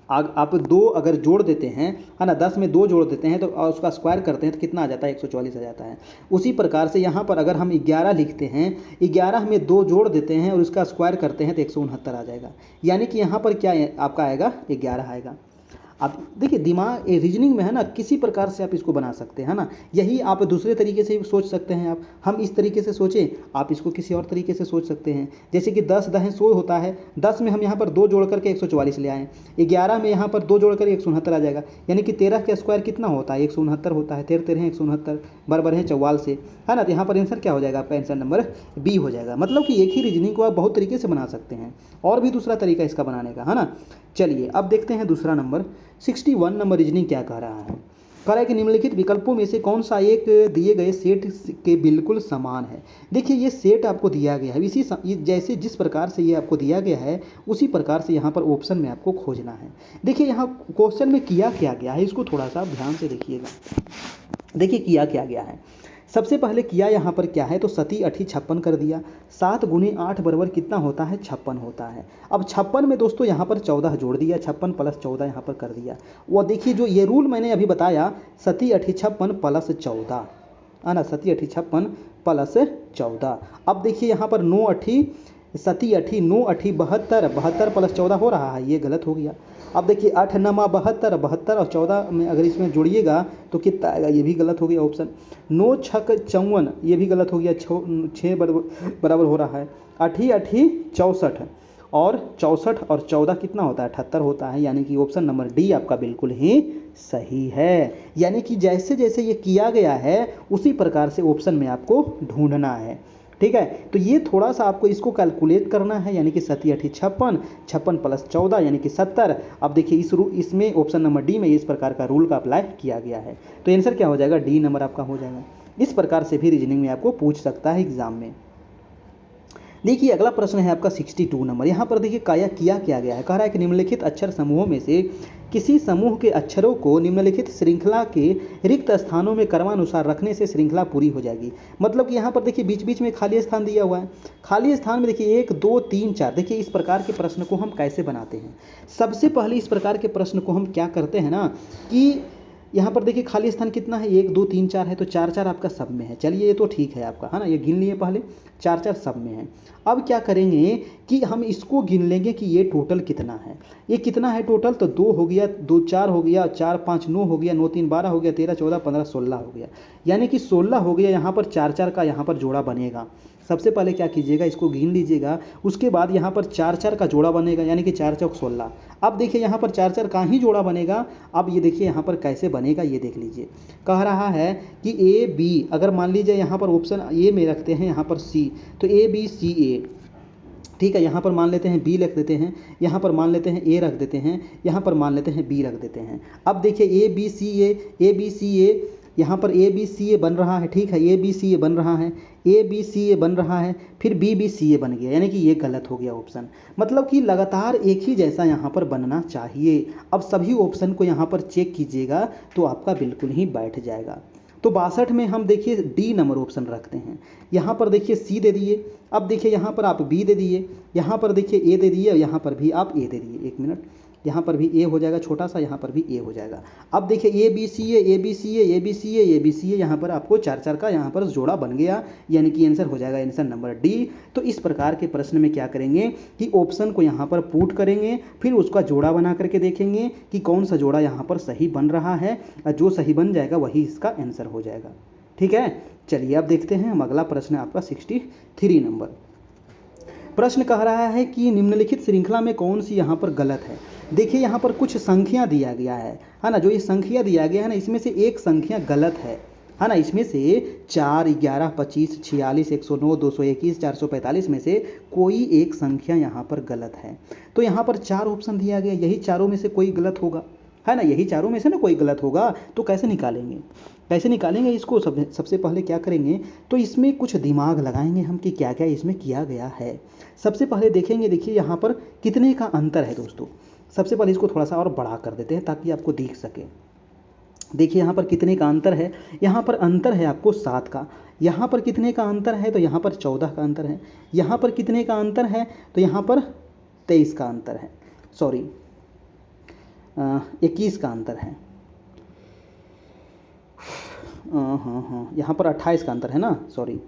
आप 2 अगर जोड़ देते हैं, है ना, 10 में 2 जोड़ देते हैं तो उसका स्क्वायर करते हैं तो कितना आ जाता है, 144 आ जाता है। उसी प्रकार से यहाँ पर अगर हम 11 लिखते हैं, 11 में 2 जोड़ देते हैं और उसका स्क्वायर करते हैं तो 169 आ जाएगा, यानी कि यहाँ पर क्या आपका आएगा, 11 आएगा। आप देखिए दिमाग रीजनिंग में है ना, किसी प्रकार से आप इसको बना सकते हैं, है ना। यही आप दूसरे तरीके से भी सोच सकते हैं। आप हम इस तरीके से सोचें, आप इसको किसी और तरीके से सोच सकते हैं। जैसे कि 10 दहें 100 होता है, 10 में हम यहाँ पर 2 जोड़ करके 144 ले आए, 11 में यहाँ पर 2 जोड़ कर 169 आ जाएगा, यानी कि 13 का स्क्वायर कितना होता है, 169 होता है। 13 13 169 बराबर है 44 से, है ना। तो यहाँ पर आंसर क्या हो जाएगा आपका, आंसर नंबर बी हो जाएगा। मतलब कि एक ही रीजनिंग को आप बहुत तरीके से बना सकते हैं, और भी दूसरा तरीका इसका बनाने का, है ना। चलिए अब देखते हैं दूसरा नंबर 61 नंबर रीजनिंग क्या कह रहा है। कह रहा है कि निम्नलिखित विकल्पों में से कौन सा एक दिए गए सेट के बिल्कुल समान है। देखिए ये सेट आपको दिया गया है, जैसे जिस प्रकार से ये आपको दिया गया है उसी प्रकार से यहाँ पर ऑप्शन में आपको खोजना है। देखिए यहाँ क्वेश्चन में किया क्या गया है, इसको थोड़ा सा ध्यान से देखिएगा। देखिए किया क्या गया है, सबसे पहले किया यहाँ पर क्या है, तो सती 8 56 कर दिया। 7 गुने 8 बराबर कितना होता है, 56 होता है। अब 56 में दोस्तों यहाँ पर 14 जोड़ दिया, 56 प्लस 14 यहाँ पर कर दिया। वो देखिए जो ये रूल मैंने अभी बताया, सती 8 56 प्लस 14, है ना, सती 8 56 प्लस 14। अब देखिए यहाँ पर 9 8 सती 8 9 8 72, 72 प्लस 14 हो रहा है, ये गलत हो गया। अब देखिए 8 9 72, 72 और 14 में अगर इसमें जोड़िएगा तो कितना आएगा, ये भी गलत हो गया ऑप्शन। 9 6 54, ये भी गलत हो गया, 6 बराबर हो रहा है। 8 8 64 और 64 और 14 कितना होता है, 78 होता है, यानी कि ऑप्शन नंबर डी आपका बिल्कुल ही सही है। यानी कि जैसे जैसे ये किया गया है उसी प्रकार से ऑप्शन में आपको ढूंढना है। ठीक है, तो ये थोड़ा सा आपको इसको कैलकुलेट करना है, यानी कि 7 8 56, 56 प्लस 14 यानी कि 70। अब देखिए इसमें ऑप्शन नंबर डी में इस प्रकार का रूल का अप्लाई किया गया है, तो आंसर क्या हो जाएगा, डी नंबर आपका हो जाएगा। इस प्रकार से भी रीजनिंग में आपको पूछ सकता है एग्जाम में। देखिए अगला प्रश्न है आपका 62 नंबर। यहाँ पर देखिए किया क्या गया है, कह रहा है कि निम्नलिखित अक्षर समूहों में से किसी समूह के अक्षरों को निम्नलिखित श्रृंखला के रिक्त स्थानों में क्रमानुसार रखने से श्रृंखला पूरी हो जाएगी। मतलब कि यहाँ पर देखिए बीच बीच में खाली स्थान दिया हुआ है, खाली स्थान में देखिए 1 2 3 4। देखिए इस प्रकार के प्रश्न को हम कैसे बनाते हैं, सबसे पहले इस प्रकार के प्रश्न को हम क्या करते हैं ना, कि यहाँ पर देखिए खाली स्थान कितना है, 1 2 3 4 है, तो 4 4 आपका सब में है। चलिए ये तो ठीक है आपका, है ना, ये गिन लिए पहले, 4 4 सब में है। अब क्या करेंगे कि हम इसको गिन लेंगे कि ये टोटल कितना है, ये कितना है टोटल, तो 2 हो गया, 2 4 हो गया, 4 5 9 हो गया, 9 3 12 हो गया, 13 14 15 16 हो गया, यानी कि 16 हो गया। यहाँ पर 4 4 का यहाँ पर जोड़ा बनेगा। सबसे पहले क्या कीजिएगा, इसको गिन लीजिएगा, उसके बाद यहाँ पर 4 4 का जोड़ा बनेगा, यानी कि 4 चौक 16। अब देखिए यहाँ पर 4 4 का ही जोड़ा बनेगा। अब ये देखिए यहाँ पर कैसे बनेगा, ये देख लीजिए। कह रहा है कि ए बी, अगर मान लीजिए यहाँ पर ऑप्शन ए में रखते हैं, यहाँ पर सी, तो ए बी सी ए, ठीक है। यहाँ पर मान लेते हैं बी रख देते हैं, यहाँ पर मान लेते हैं ए रख देते हैं, यहाँ पर मान लेते हैं बी रख देते हैं। अब देखिए ए बी सी ए, यहाँ पर ए बी सी ए बन रहा है, ठीक है, ए बी सी ए बन रहा है, ए बी सी ए बन रहा है, फिर बी बी सी ए बन गया, यानी कि ये गलत हो गया ऑप्शन। मतलब कि लगातार एक ही जैसा यहाँ पर बनना चाहिए। अब सभी ऑप्शन को यहाँ पर चेक कीजिएगा तो आपका बिल्कुल ही बैठ जाएगा। तो 62 में हम देखिए डी नंबर ऑप्शन रखते हैं, यहाँ पर देखिए सी दे दिए, अब देखिए यहाँ पर आप बी दे दिए, यहाँ पर देखिए ए दे दिए, और यहाँ पर भी आप ए दे दिए। एक मिनट, यहाँ पर भी ए हो जाएगा छोटा सा, यहाँ पर भी ए हो जाएगा। अब देखिए A B C A, A B C A, A B C A, A B C A, यहाँ पर आपको 4 का यहाँ पर जोड़ा बन गया, यानी कि आंसर हो जाएगा आंसर नंबर डी। तो इस प्रकार के प्रश्न में क्या करेंगे कि ऑप्शन को यहाँ पर पुट करेंगे, फिर उसका जोड़ा बना करके देखेंगे कि कौन सा जोड़ा यहाँ पर सही बन रहा है, और जो सही बन जाएगा वही इसका आंसर हो जाएगा। ठीक है, चलिए अब देखते हैं हम अगला प्रश्न आपका 63 नंबर। प्रश्न कह रहा है कि निम्नलिखित श्रृंखला में कौन सी यहाँ पर गलत है। देखिए यहाँ पर कुछ संख्या दिया गया है ना, जो ये संख्या दिया गया है ना, इसमें से एक संख्या गलत है ना। इसमें से 4, 11, 25, 46, 109, 221, 445 में से कोई एक संख्या यहाँ पर गलत है। तो यहाँ पर 4 ऑप्शन दिया गया, यही चारों में से कोई गलत होगा, है ना, यही चारों में से ना कोई गलत होगा। तो कैसे निकालेंगे, कैसे निकालेंगे इसको? सबसे पहले क्या करेंगे, तो इसमें कुछ दिमाग लगाएंगे हम कि क्या क्या इसमें किया गया है। सबसे पहले देखेंगे, देखिए यहाँ पर कितने का अंतर है दोस्तों। सबसे पहले इसको थोड़ा सा और बड़ा कर देते हैं ताकि आपको दिख सके। देखिए यहाँ पर कितने का अंतर है, यहाँ पर अंतर है आपको 7 का। यहाँ पर कितने का अंतर है, तो यहाँ पर 14 का अंतर है। यहाँ पर कितने का अंतर है, तो यहाँ पर 23 का अंतर है, सॉरी 21 का अंतर है। हाँ, यहाँ पर 28 का अंतर है ना, सॉरी।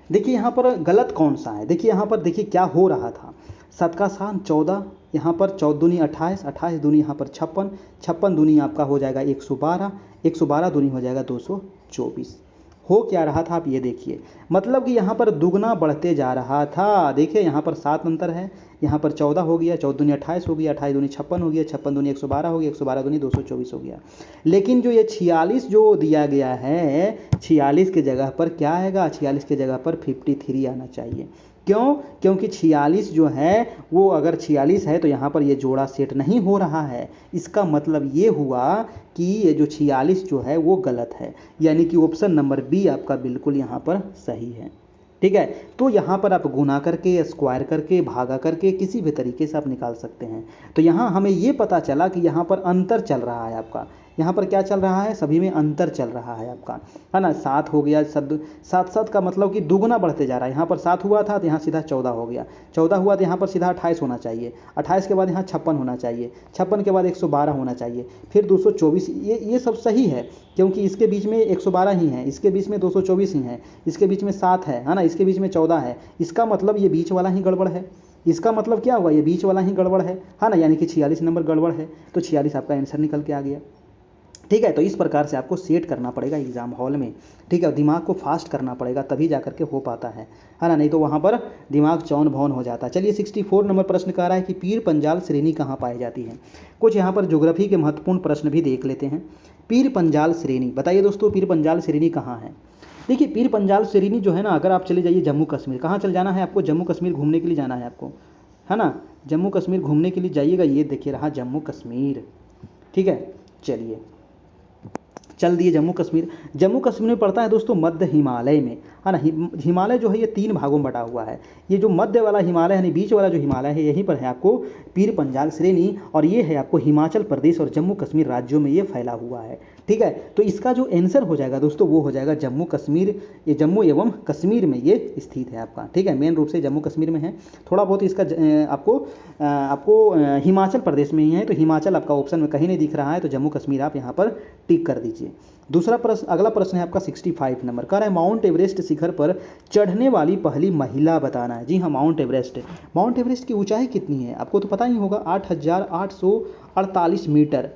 देखिए यहाँ पर गलत कौन सा है, देखिए यहाँ पर देखिए क्या हो रहा था। 7 का 7 14, यहाँ पर 14 दूनी 28, 28 दूनी यहाँ पर 56, 56 दूनी आपका हो जाएगा 112, 112 दूनी हो जाएगा 224। हो क्या रहा था आप ये देखिए, मतलब कि यहाँ पर दुगना बढ़ते जा रहा था। देखिए यहाँ पर 7 अंतर है, यहाँ पर 14 हो गया, 14 दूनी 28 हो गया, 28 दूनी 56 हो गया, 56 दूनी 112 हो गया, 112 दूनी 224 हो गया। लेकिन जो ये 46 जो दिया गया है, 46 के जगह पर क्या आएगा, 46 के जगह पर 53 आना चाहिए। क्यों? क्योंकि 46 जो है वो अगर 46 है तो यहाँ पर ये जोड़ा सेट नहीं हो रहा है। इसका मतलब ये हुआ कि ये जो 46 जो है वो गलत है, यानी कि ऑप्शन नंबर बी आपका बिल्कुल यहाँ पर सही है। ठीक है, तो यहाँ पर आप गुना करके, स्क्वायर करके, भागा करके किसी भी तरीके से आप निकाल सकते हैं। तो यहाँ हमें ये पता चला कि यहाँ पर अंतर चल रहा है आपका, यहाँ पर क्या चल रहा है, सभी में अंतर चल रहा है आपका, है ना। 7 हो गया, 7 का मतलब कि दुगना बढ़ते जा रहा है। यहाँ पर 7 हुआ था तो यहाँ सीधा 14 हो गया, 14 हुआ तो यहाँ पर सीधा 28 होना चाहिए, 28 के बाद यहाँ 56 होना चाहिए, 56 के बाद 112 होना चाहिए, फिर 224। ये सब सही है क्योंकि इसके बीच में 112 ही है, इसके बीच में 224 ही है, इसके बीच में 7 है ना, इसके बीच में 14 है। इसका मतलब ये बीच वाला ही गड़बड़ है। इसका मतलब क्या हुआ, ये बीच वाला ही गड़बड़ है ना, यानी कि 46 नंबर गड़बड़ है। तो 46 आपका आंसर निकल के आ गया। ठीक है, तो इस प्रकार से आपको सेट करना पड़ेगा एग्जाम हॉल में। ठीक है, दिमाग को फास्ट करना पड़ेगा तभी जा करके हो पाता है ना, नहीं तो वहाँ पर दिमाग चौन भौन हो जाता है। चलिए 64 नंबर प्रश्न कह रहा है कि पीर पंजाल श्रेणी कहाँ पाई जाती है। कुछ यहाँ पर ज्योग्राफी के महत्वपूर्ण प्रश्न भी देख लेते हैं। पीर पंजाल श्रेणी, बताइए दोस्तों पीर पंजाल श्रेणी कहाँ है। देखिए पीर पंजाल श्रेणी जो है ना, अगर आप चले जाइए जम्मू कश्मीर, कहाँ चले जाना है आपको, जम्मू कश्मीर घूमने के लिए जाना है आपको, है ना, जम्मू कश्मीर घूमने के लिए जाइएगा। ये देखिए रहा जम्मू कश्मीर। ठीक है, चलिए चल दिए जम्मू कश्मीर। जम्मू कश्मीर में पड़ता है दोस्तों मध्य हिमालय में, है ना। हिमालय जो है ये 3 भागों में बटा हुआ है। ये जो मध्य वाला हिमालय यानी बीच वाला जो हिमालय है, यहीं पर है आपको पीर पंजाल श्रेणी, और ये है आपको हिमाचल प्रदेश और जम्मू कश्मीर राज्यों में ये फैला हुआ है। ठीक है, तो इसका जो आंसर हो जाएगा दोस्तों वो हो जाएगा जम्मू कश्मीर। ये जम्मू एवं कश्मीर में ये स्थित है आपका। ठीक है, मेन रूप से जम्मू कश्मीर में है, थोड़ा बहुत इसका आपको हिमाचल प्रदेश में ही है। तो हिमाचल आपका ऑप्शन में कहीं नहीं दिख रहा है, तो जम्मू कश्मीर आप यहाँ पर टिक कर दीजिए। दूसरा प्रश्न, अगला प्रश्न है आपका 65 नंबर, कह रहा है माउंट एवरेस्ट शिखर पर चढ़ने वाली पहली महिला बताना है। जी हाँ, माउंट एवरेस्ट की ऊंचाई कितनी है आपको तो पता ही होगा, 8848 मीटर।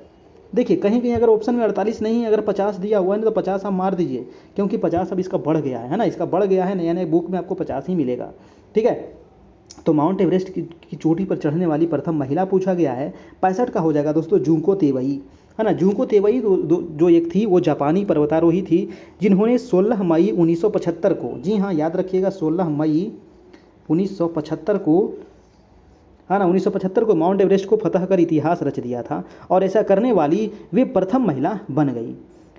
देखिए कहीं कहीं अगर ऑप्शन में 48 नहीं है, अगर 50 दिया हुआ है ना तो 50 आप मार दीजिए, क्योंकि 50 अब इसका बढ़ गया है ना, इसका बढ़ गया है, नया नया बुक में आपको 50 ही मिलेगा। ठीक है, तो माउंट एवरेस्ट की चोटी पर चढ़ने वाली प्रथम महिला पूछा गया है। 65 का हो जाएगा दोस्तों जुंको तेवई, है ना। जुंको तेवई जो एक थी वो जापानी पर्वतारोही थी, जिन्होंने 16 मई 1975 को, जी हाँ याद रखिएगा 16 मई 1975 को, है ना, 1975 को माउंट एवरेस्ट को फतह कर इतिहास रच दिया था, और ऐसा करने वाली वे प्रथम महिला बन गई।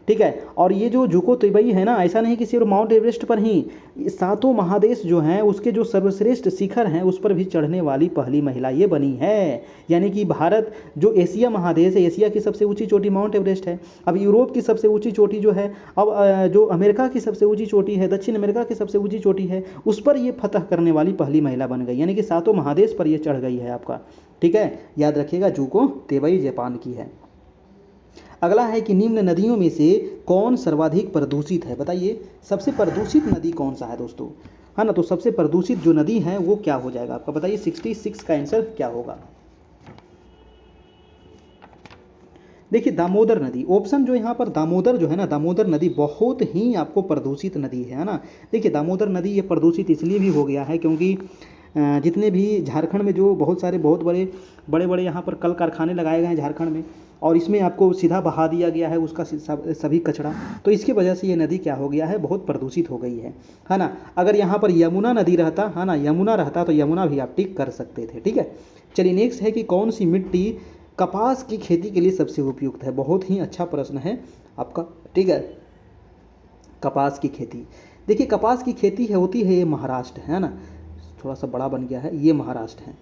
ठीक है। और ये जो जुको तेबई है ना, ऐसा नहीं कि सिर्फ माउंट एवरेस्ट पर ही, सातों महादेश जो हैं उसके जो सर्वश्रेष्ठ शिखर हैं उस पर भी चढ़ने वाली पहली महिला ये बनी है। यानी कि भारत जो एशिया महादेश है, एशिया की सबसे ऊंची चोटी माउंट एवरेस्ट है। अब यूरोप की सबसे ऊंची चोटी जो है, अब जो अमेरिका की सबसे ऊंची चोटी है, दक्षिण अमेरिका की सबसे ऊंची चोटी है, उस पर ये फतह करने वाली पहली महिला बन गई। यानी कि सातों महादेश पर ये चढ़ गई है आपका, ठीक है। याद रखिएगा, जुको तेबई जापान की है। अगला है कि निम्न नदियों में से कौन सर्वाधिक प्रदूषित है? बताइए सबसे प्रदूषित नदी कौन सा है दोस्तों, है ना। तो सबसे प्रदूषित जो नदी है वो क्या हो जाएगा आपका, बताइए 66 का आंसर क्या होगा। देखिए दामोदर नदी, ऑप्शन जो यहाँ पर दामोदर जो है ना, दामोदर नदी बहुत ही आपको प्रदूषित नदी है ना। देखिए दामोदर नदी ये प्रदूषित इसलिए भी हो गया है क्योंकि जितने भी झारखंड में जो बहुत सारे बहुत बड़े बड़े यहाँ पर कल कारखाने लगाए गए हैं झारखंड में, और इसमें आपको सीधा बहा दिया गया है उसका सभी कचरा, तो इसकी वजह से ये नदी क्या हो गया है, बहुत प्रदूषित हो गई है ना। अगर यहाँ पर यमुना नदी रहता है ना, यमुना रहता तो यमुना भी आप टिक कर सकते थे, ठीक है। चलिए नेक्स्ट है कि कौन सी मिट्टी कपास की खेती के लिए सबसे उपयुक्त है? बहुत ही अच्छा प्रश्न है आपका, ठीक है। कपास की खेती, देखिए कपास की खेती होती है ये महाराष्ट्र है ना, थोड़ा सा बड़ा बन गया है, ये महाराष्ट्र है,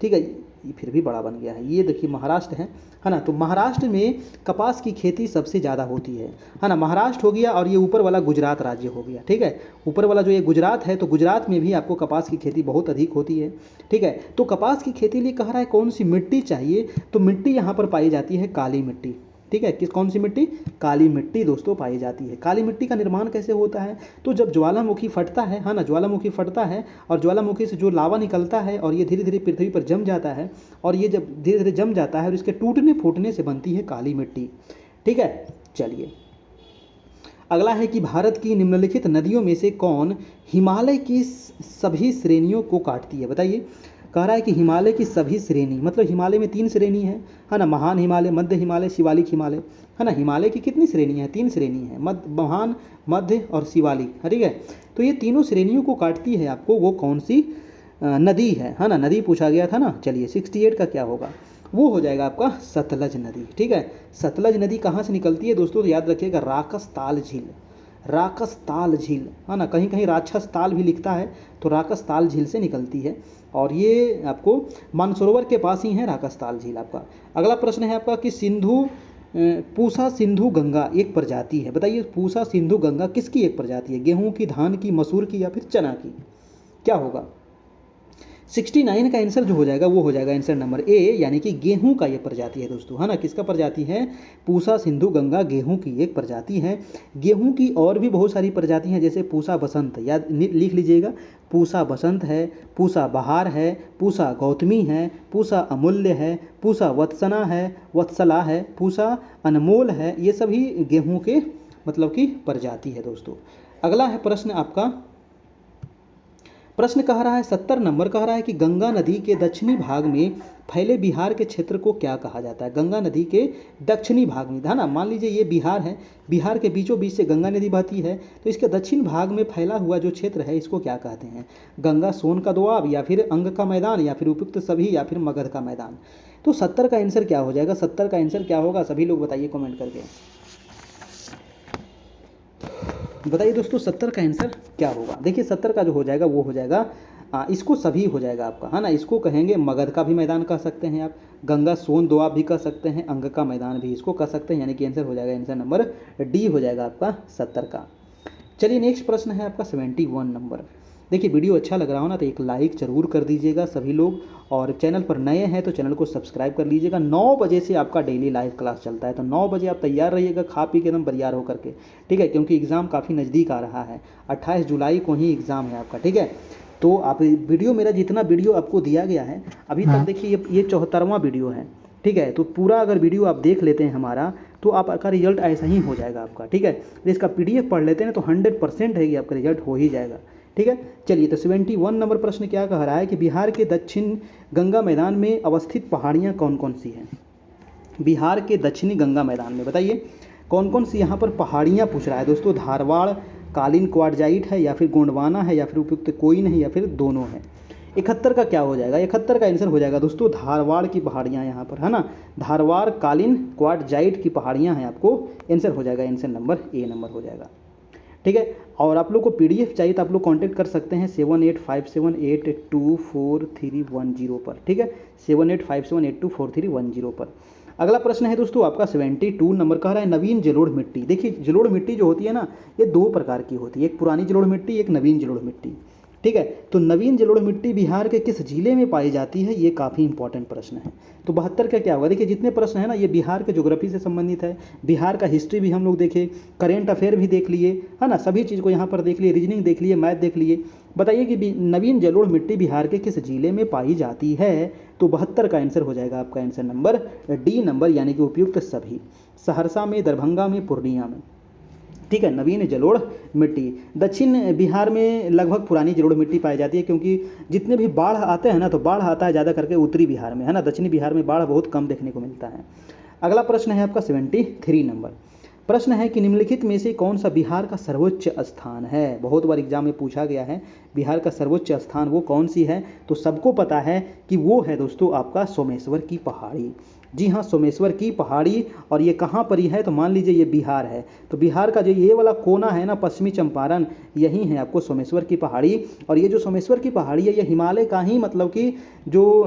ठीक है। ये फिर भी बड़ा बन गया है, ये देखिए महाराष्ट्र है ना। तो महाराष्ट्र में कपास की खेती सबसे ज़्यादा होती है ना। महाराष्ट्र हो गया और ये ऊपर वाला गुजरात राज्य हो गया, ठीक है। ऊपर वाला जो ये गुजरात है, तो गुजरात में भी आपको कपास की खेती बहुत अधिक होती है, ठीक है। तो कपास की खेती लिए कह रहा है कौन सी मिट्टी चाहिए, तो मिट्टी यहाँ पर पाई जाती है काली मिट्टी, ठीक है। कौन सी मिट्टी? काली मिट्टी दोस्तों पाई जाती है। काली मिट्टी का निर्माण कैसे होता है, तो जब ज्वालामुखी फटता है ना, ज्वालामुखी फटता है और ज्वालामुखी से जो लावा निकलता है और ये धीरे धीरे पृथ्वी पर जम जाता है, और ये जब धीरे धीरे जम जाता है और इसके टूटने फूटने से बनती है काली मिट्टी, ठीक है। चलिए अगला है कि भारत की निम्नलिखित नदियों में से कौन हिमालय की सभी श्रेणियों को काटती है? बताइए। कह रहा है कि हिमालय की सभी श्रेणी, मतलब हिमालय में 3 श्रेणी है ना, महान हिमालय, मध्य हिमालय, शिवालिक हिमालय, है ना। हिमालय की कितनी श्रेणी है? 3 श्रेणी है, महान, मध्य और शिवालिक, ठीक है। तो ये तीनों श्रेणियों को काटती है आपको वो कौन सी नदी है ना। नदी पूछा गया था ना। चलिए 68 का क्या होगा, वो हो जाएगा आपका सतलज नदी, ठीक है। सतलज नदी कहाँ से निकलती है दोस्तों, तो याद रखिएगा राकस ताल झील, राकस ताल झील, है ना। कहीं कहीं राक्षस ताल भी लिखता है, तो राकस ताल झील से निकलती है, और ये आपको मानसरोवर के पास ही है राकस ताल झील आपका। अगला प्रश्न है आपका कि पूसा सिंधु गंगा एक प्रजाति है। बताइए पूसा सिंधु गंगा किसकी एक प्रजाति है? गेहूं की, धान की, मसूर की या फिर चना की? क्या होगा? 69 का आंसर जो हो जाएगा वो हो जाएगा आंसर नंबर ए, यानी कि गेहूं का ये प्रजाति है दोस्तों, है ना। किसका प्रजाति है? पूसा सिंधु गंगा गेहूं की एक प्रजाति है। गेहूं की और भी बहुत सारी प्रजाति हैं, जैसे पूसा बसंत, याद लिख लीजिएगा, पूसा बसंत है, पूसा बहार है, पूसा गौतमी है, पूसा अमूल्य है, पूसा वत्सना है, वत्सला है, पूसा अनमोल है, ये सभी गेहूं के मतलब की प्रजाति है दोस्तों। अगला है प्रश्न आपका, प्रश्न कह रहा है 70 नंबर, कह रहा है कि गंगा नदी के दक्षिणी भाग में फैले बिहार के क्षेत्र को क्या कहा जाता है? गंगा नदी के दक्षिणी भाग में, है ना, मान लीजिए ये बिहार है, बिहार के बीचों बीच से गंगा नदी बहती है, तो इसके दक्षिण भाग में फैला हुआ जो क्षेत्र है इसको क्या कहते हैं? गंगा सोन का दोआब, या फिर अंग का मैदान, या फिर उपयुक्त सभी, या फिर मगध का मैदान? तो 70 का आंसर क्या हो जाएगा? 70 का आंसर क्या होगा सभी लोग बताइए कमेंट करके, बताइए दोस्तों 70 का आंसर क्या होगा? देखिए 70 का जो हो जाएगा वो हो जाएगा इसको सभी हो जाएगा आपका, है ना। इसको कहेंगे मगध का भी मैदान कह सकते हैं आप, गंगा सोन दोआब भी कह सकते हैं, अंग का मैदान भी इसको कह सकते हैं, यानी कि आंसर हो जाएगा आंसर नंबर डी हो जाएगा आपका 70 का। चलिए नेक्स्ट प्रश्न है आपका 71 नंबर। देखिए वीडियो अच्छा लग रहा हो ना तो एक लाइक जरूर कर दीजिएगा सभी लोग, और चैनल पर नए हैं तो चैनल को सब्सक्राइब कर लीजिएगा। 9 बजे से आपका डेली लाइव क्लास चलता है, तो 9 बजे आप तैयार रहिएगा, खा पी के एकदम बरियार होकर के, ठीक है, क्योंकि एग्ज़ाम काफ़ी नज़दीक आ रहा है, 28 जुलाई को ही एग्ज़ाम है आपका, ठीक है। तो आप वीडियो, मेरा जितना वीडियो आपको दिया गया है अभी तक, देखिए ये 74वां वीडियो है, ठीक है। तो पूरा अगर वीडियो आप देख लेते हैं हमारा, तो आपका रिजल्ट ऐसा ही हो जाएगा आपका, ठीक है। इसका PDF पढ़ लेते हैं तो 100% है कि आपका रिजल्ट हो ही जाएगा, ठीक है। चलिए तो 71 नंबर प्रश्न क्या कह रहा है कि बिहार के दक्षिण गंगा मैदान में अवस्थित पहाड़ियाँ कौन कौन सी हैं? बिहार के दक्षिणी गंगा मैदान में बताइए कौन कौन सी यहाँ पर पहाड़ियाँ पूछ रहा है दोस्तों। धारवाड़ कालीन क्वार्टजाइट है, या फिर गोंडवाना है, या फिर उपयुक्त कोई नहीं, या फिर दोनों है? 71 का क्या हो जाएगा? 71 का आंसर हो जाएगा दोस्तों धारवाड़ की पहाड़ियाँ यहाँ पर, है ना, धारवाड़ कालीन क्वार्टजाइट की पहाड़ियाँ हैं, आपको आंसर हो जाएगा, आंसर नंबर ए नंबर हो जाएगा। ठीक है, और आप लोग को पीडीएफ चाहिए तो आप लोग कांटेक्ट कर सकते हैं 7857824310 पर। ठीक है, 7857824310 पर। अगला प्रश्न है दोस्तों आपका 72 नंबर कह रहा है नवीन जलोढ़ मिट्टी। देखिए जलोढ़ मिट्टी जो होती है ना, ये दो प्रकार की होती है, एक पुरानी जलोढ़ मिट्टी, एक नवीन जलोढ़ मिट्टी। ठीक है, तो नवीन जलोढ़ मिट्टी बिहार के किस जिले में पाई जाती है, ये काफ़ी इंपॉर्टेंट प्रश्न है। तो 72 का क्या होगा? देखिए जितने प्रश्न है ना ये बिहार के ज्योग्राफी से संबंधित है, बिहार का हिस्ट्री भी हम लोग देखे, करेंट अफेयर भी देख लिए, है ना, सभी चीज़ को यहाँ पर देख लिए, रीजनिंग देख लिए, मैथ देख लिए। बताइए कि नवीन जलोढ़ मिट्टी बिहार के किस जिले में पाई जाती है? तो 72 का आंसर हो जाएगा आपका आंसर नंबर डी नंबर, यानी कि उपयुक्त सभी, सहरसा में, दरभंगा में, पूर्णिया में। ठीक है, नवीन जलोढ़ मिट्टी दक्षिण बिहार में लगभग पुरानी जलोढ़ मिट्टी पाई जाती है, क्योंकि जितने भी बाढ़ आते हैं ना, तो बाढ़ आता है ज़्यादा करके उत्तरी बिहार में, है ना, दक्षिणी बिहार में बाढ़ बहुत कम देखने को मिलता है। अगला प्रश्न है आपका 73 नंबर। प्रश्न है कि निम्नलिखित में से कौन सा बिहार का सर्वोच्च स्थान है? बहुत बार एग्जाम में पूछा गया है, बिहार का सर्वोच्च स्थान वो कौन सी है? तो सबको पता है कि वो है दोस्तों आपका सोमेश्वर की पहाड़ी। जी हाँ, सोमेश्वर की पहाड़ी। और ये कहाँ पर ही है? तो मान लीजिए ये बिहार है, तो बिहार का जो ये वाला कोना है ना, पश्चिमी चंपारण, यही है आपको सोमेश्वर की पहाड़ी। और ये जो सोमेश्वर की पहाड़ी है, ये हिमालय का ही मतलब कि जो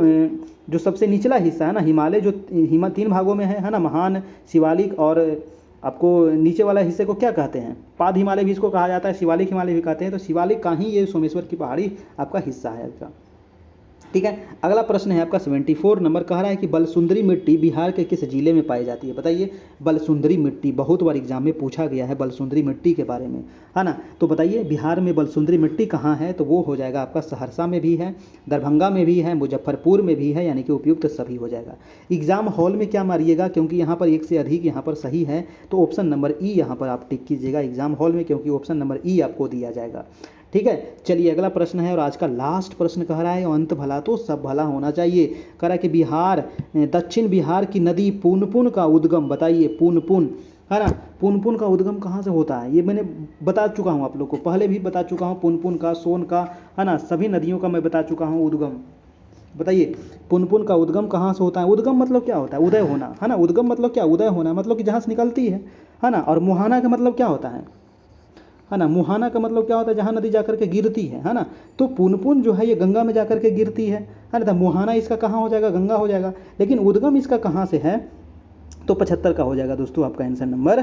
सबसे निचला हिस्सा है ना, हिमालय जो 3 भागों में है ना, महान, शिवालिक और आपको नीचे वाला हिस्से को क्या कहते हैं? पाद हिमालय भी इसको कहा जाता है, शिवालिक हिमालय भी कहते हैं। तो शिवालिक का ही ये सोमेश्वर की पहाड़ी आपका हिस्सा है आपका। ठीक है, अगला प्रश्न है आपका 74 नंबर कह रहा है कि बलसुंदरी मिट्टी बिहार के किस जिले में पाई जाती है? बताइए, बलसुंदरी मिट्टी बहुत बार एग्जाम में पूछा गया है बलसुंदरी मिट्टी के बारे में, है ना। तो बताइए बिहार में बलसुंदरी मिट्टी कहाँ है? तो वो हो जाएगा आपका सहरसा में भी है, दरभंगा में भी है, मुजफ्फरपुर में भी है, यानी कि उपयुक्त सभी हो जाएगा। एग्जाम हॉल में क्या मारिएगा, क्योंकि यहाँ पर एक से अधिक यहाँ पर सही है, तो ऑप्शन नंबर ई यहाँ पर आप टिक कीजिएगा एग्जाम हॉल में, क्योंकि ऑप्शन नंबर ई आपको दिया जाएगा। ठीक है, चलिए अगला प्रश्न है और आज का लास्ट प्रश्न कह रहा है अंत भला तो सब भला होना चाहिए। कह रहा है कि बिहार, दक्षिण बिहार की नदी पुनपुन का उद्गम, बताइए पुनपुन, है ना, पुनपुन का उद्गम कहाँ से होता है? ये मैंने बता चुका हूँ आप लोग को, पहले भी बता चुका हूँ, पुनपुन का, सोन का, है ना, सभी नदियों का मैं बता चुका हूँ उद्गम। बताइए पुनपुन का उद्गम कहाँ से होता है? उद्गम मतलब क्या होता है? उदय होना, है ना, उद्गम मतलब क्या? उदय होना, मतलब कि जहाँ से निकलती है ना। और मुहाना का मतलब क्या होता है ना, मुहाना का मतलब क्या होता है? जहाँ नदी जाकर के गिरती है ना। तो पुनपुन जो है ये गंगा में जाकर के गिरती है ना। तो मुहाना इसका कहाँ हो जाएगा? गंगा हो जाएगा। लेकिन उद्गम इसका कहाँ से है? तो 75 का हो जाएगा दोस्तों आपका आंसर नंबर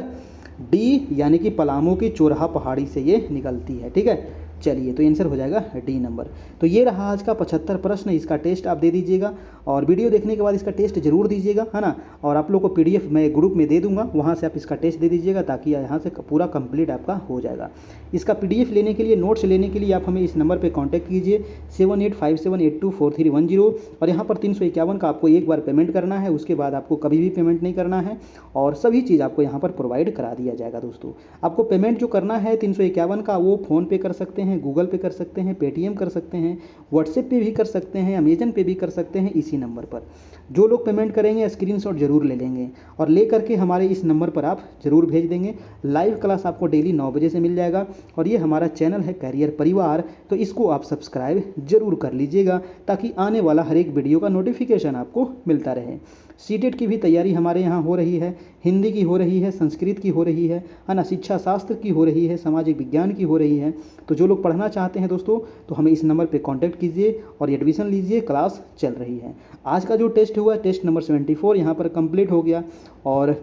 डी, यानी कि पलामू की चोरहा पहाड़ी से ये निकलती है। ठीक है, चलिए तो आंसर हो जाएगा डी नंबर। तो ये रहा आज का 75 प्रश्न, इसका टेस्ट आप दे दीजिएगा और वीडियो देखने के बाद इसका टेस्ट जरूर दीजिएगा, है ना। और आप लोग को पीडीएफ मैं ग्रुप में दे दूंगा, वहाँ से आप इसका टेस्ट दे दीजिएगा, ताकि यहाँ से पूरा कंप्लीट आपका हो जाएगा। इसका पीडीएफ लेने के लिए, नोट्स लेने के लिए आप हमें इस नंबर पर कॉन्टैक्ट कीजिए 7857824310। और यहाँ पर 351 का आपको एक बार पेमेंट करना है, उसके बाद आपको कभी भी पेमेंट नहीं करना है, और सभी चीज़ आपको यहाँ पर प्रोवाइड करा दिया जाएगा। दोस्तों आपको पेमेंट जो करना है 351 का, वो फ़ोन पे कर सकते हैं, गूगल पे कर सकते हैं, पेटीएम कर सकते हैं, व्हाट्सएप पे भी कर सकते हैं, अमेजन पे भी कर सकते हैं, इसी नंबर पर। जो लोग पेमेंट करेंगे स्क्रीनशॉट जरूर ले लेंगे और ले करके हमारे इस नंबर पर आप जरूर भेज देंगे। लाइव क्लास आपको डेली 9 बजे से मिल जाएगा। और ये हमारा चैनल है कैरियर परिवार, तो इसको आप सब्सक्राइब जरूर कर लीजिएगा, ताकि आने वाला हर एक वीडियो का नोटिफिकेशन आपको मिलता रहे। सीटेट की भी तैयारी हमारे यहाँ हो रही है, हिंदी की हो रही है, संस्कृत की हो रही है ना, शिक्षा शास्त्र की हो रही है, सामाजिक विज्ञान की हो रही है। तो जो लोग पढ़ना चाहते हैं दोस्तों, तो हमें इस नंबर पे कांटेक्ट कीजिए और एडमिशन लीजिए, क्लास चल रही है। आज का जो टेस्ट हुआ, टेस्ट नंबर 74 यहाँ पर कंप्लीट हो गया। और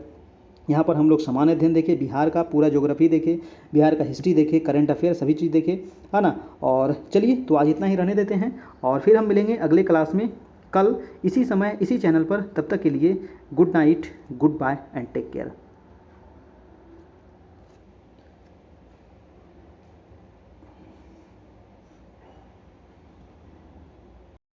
यहाँ पर हम लोग सामान्य अध्ययन देखे, बिहार का पूरा ज्योग्राफी देखे, बिहार का हिस्ट्री देखे, करंट अफेयर सभी चीज़ देखे, है ना। और चलिए तो आज इतना ही रहने देते हैं, और फिर हम मिलेंगे अगले क्लास में कल इसी समय इसी चैनल पर। तब तक के लिए good night, goodbye and take care.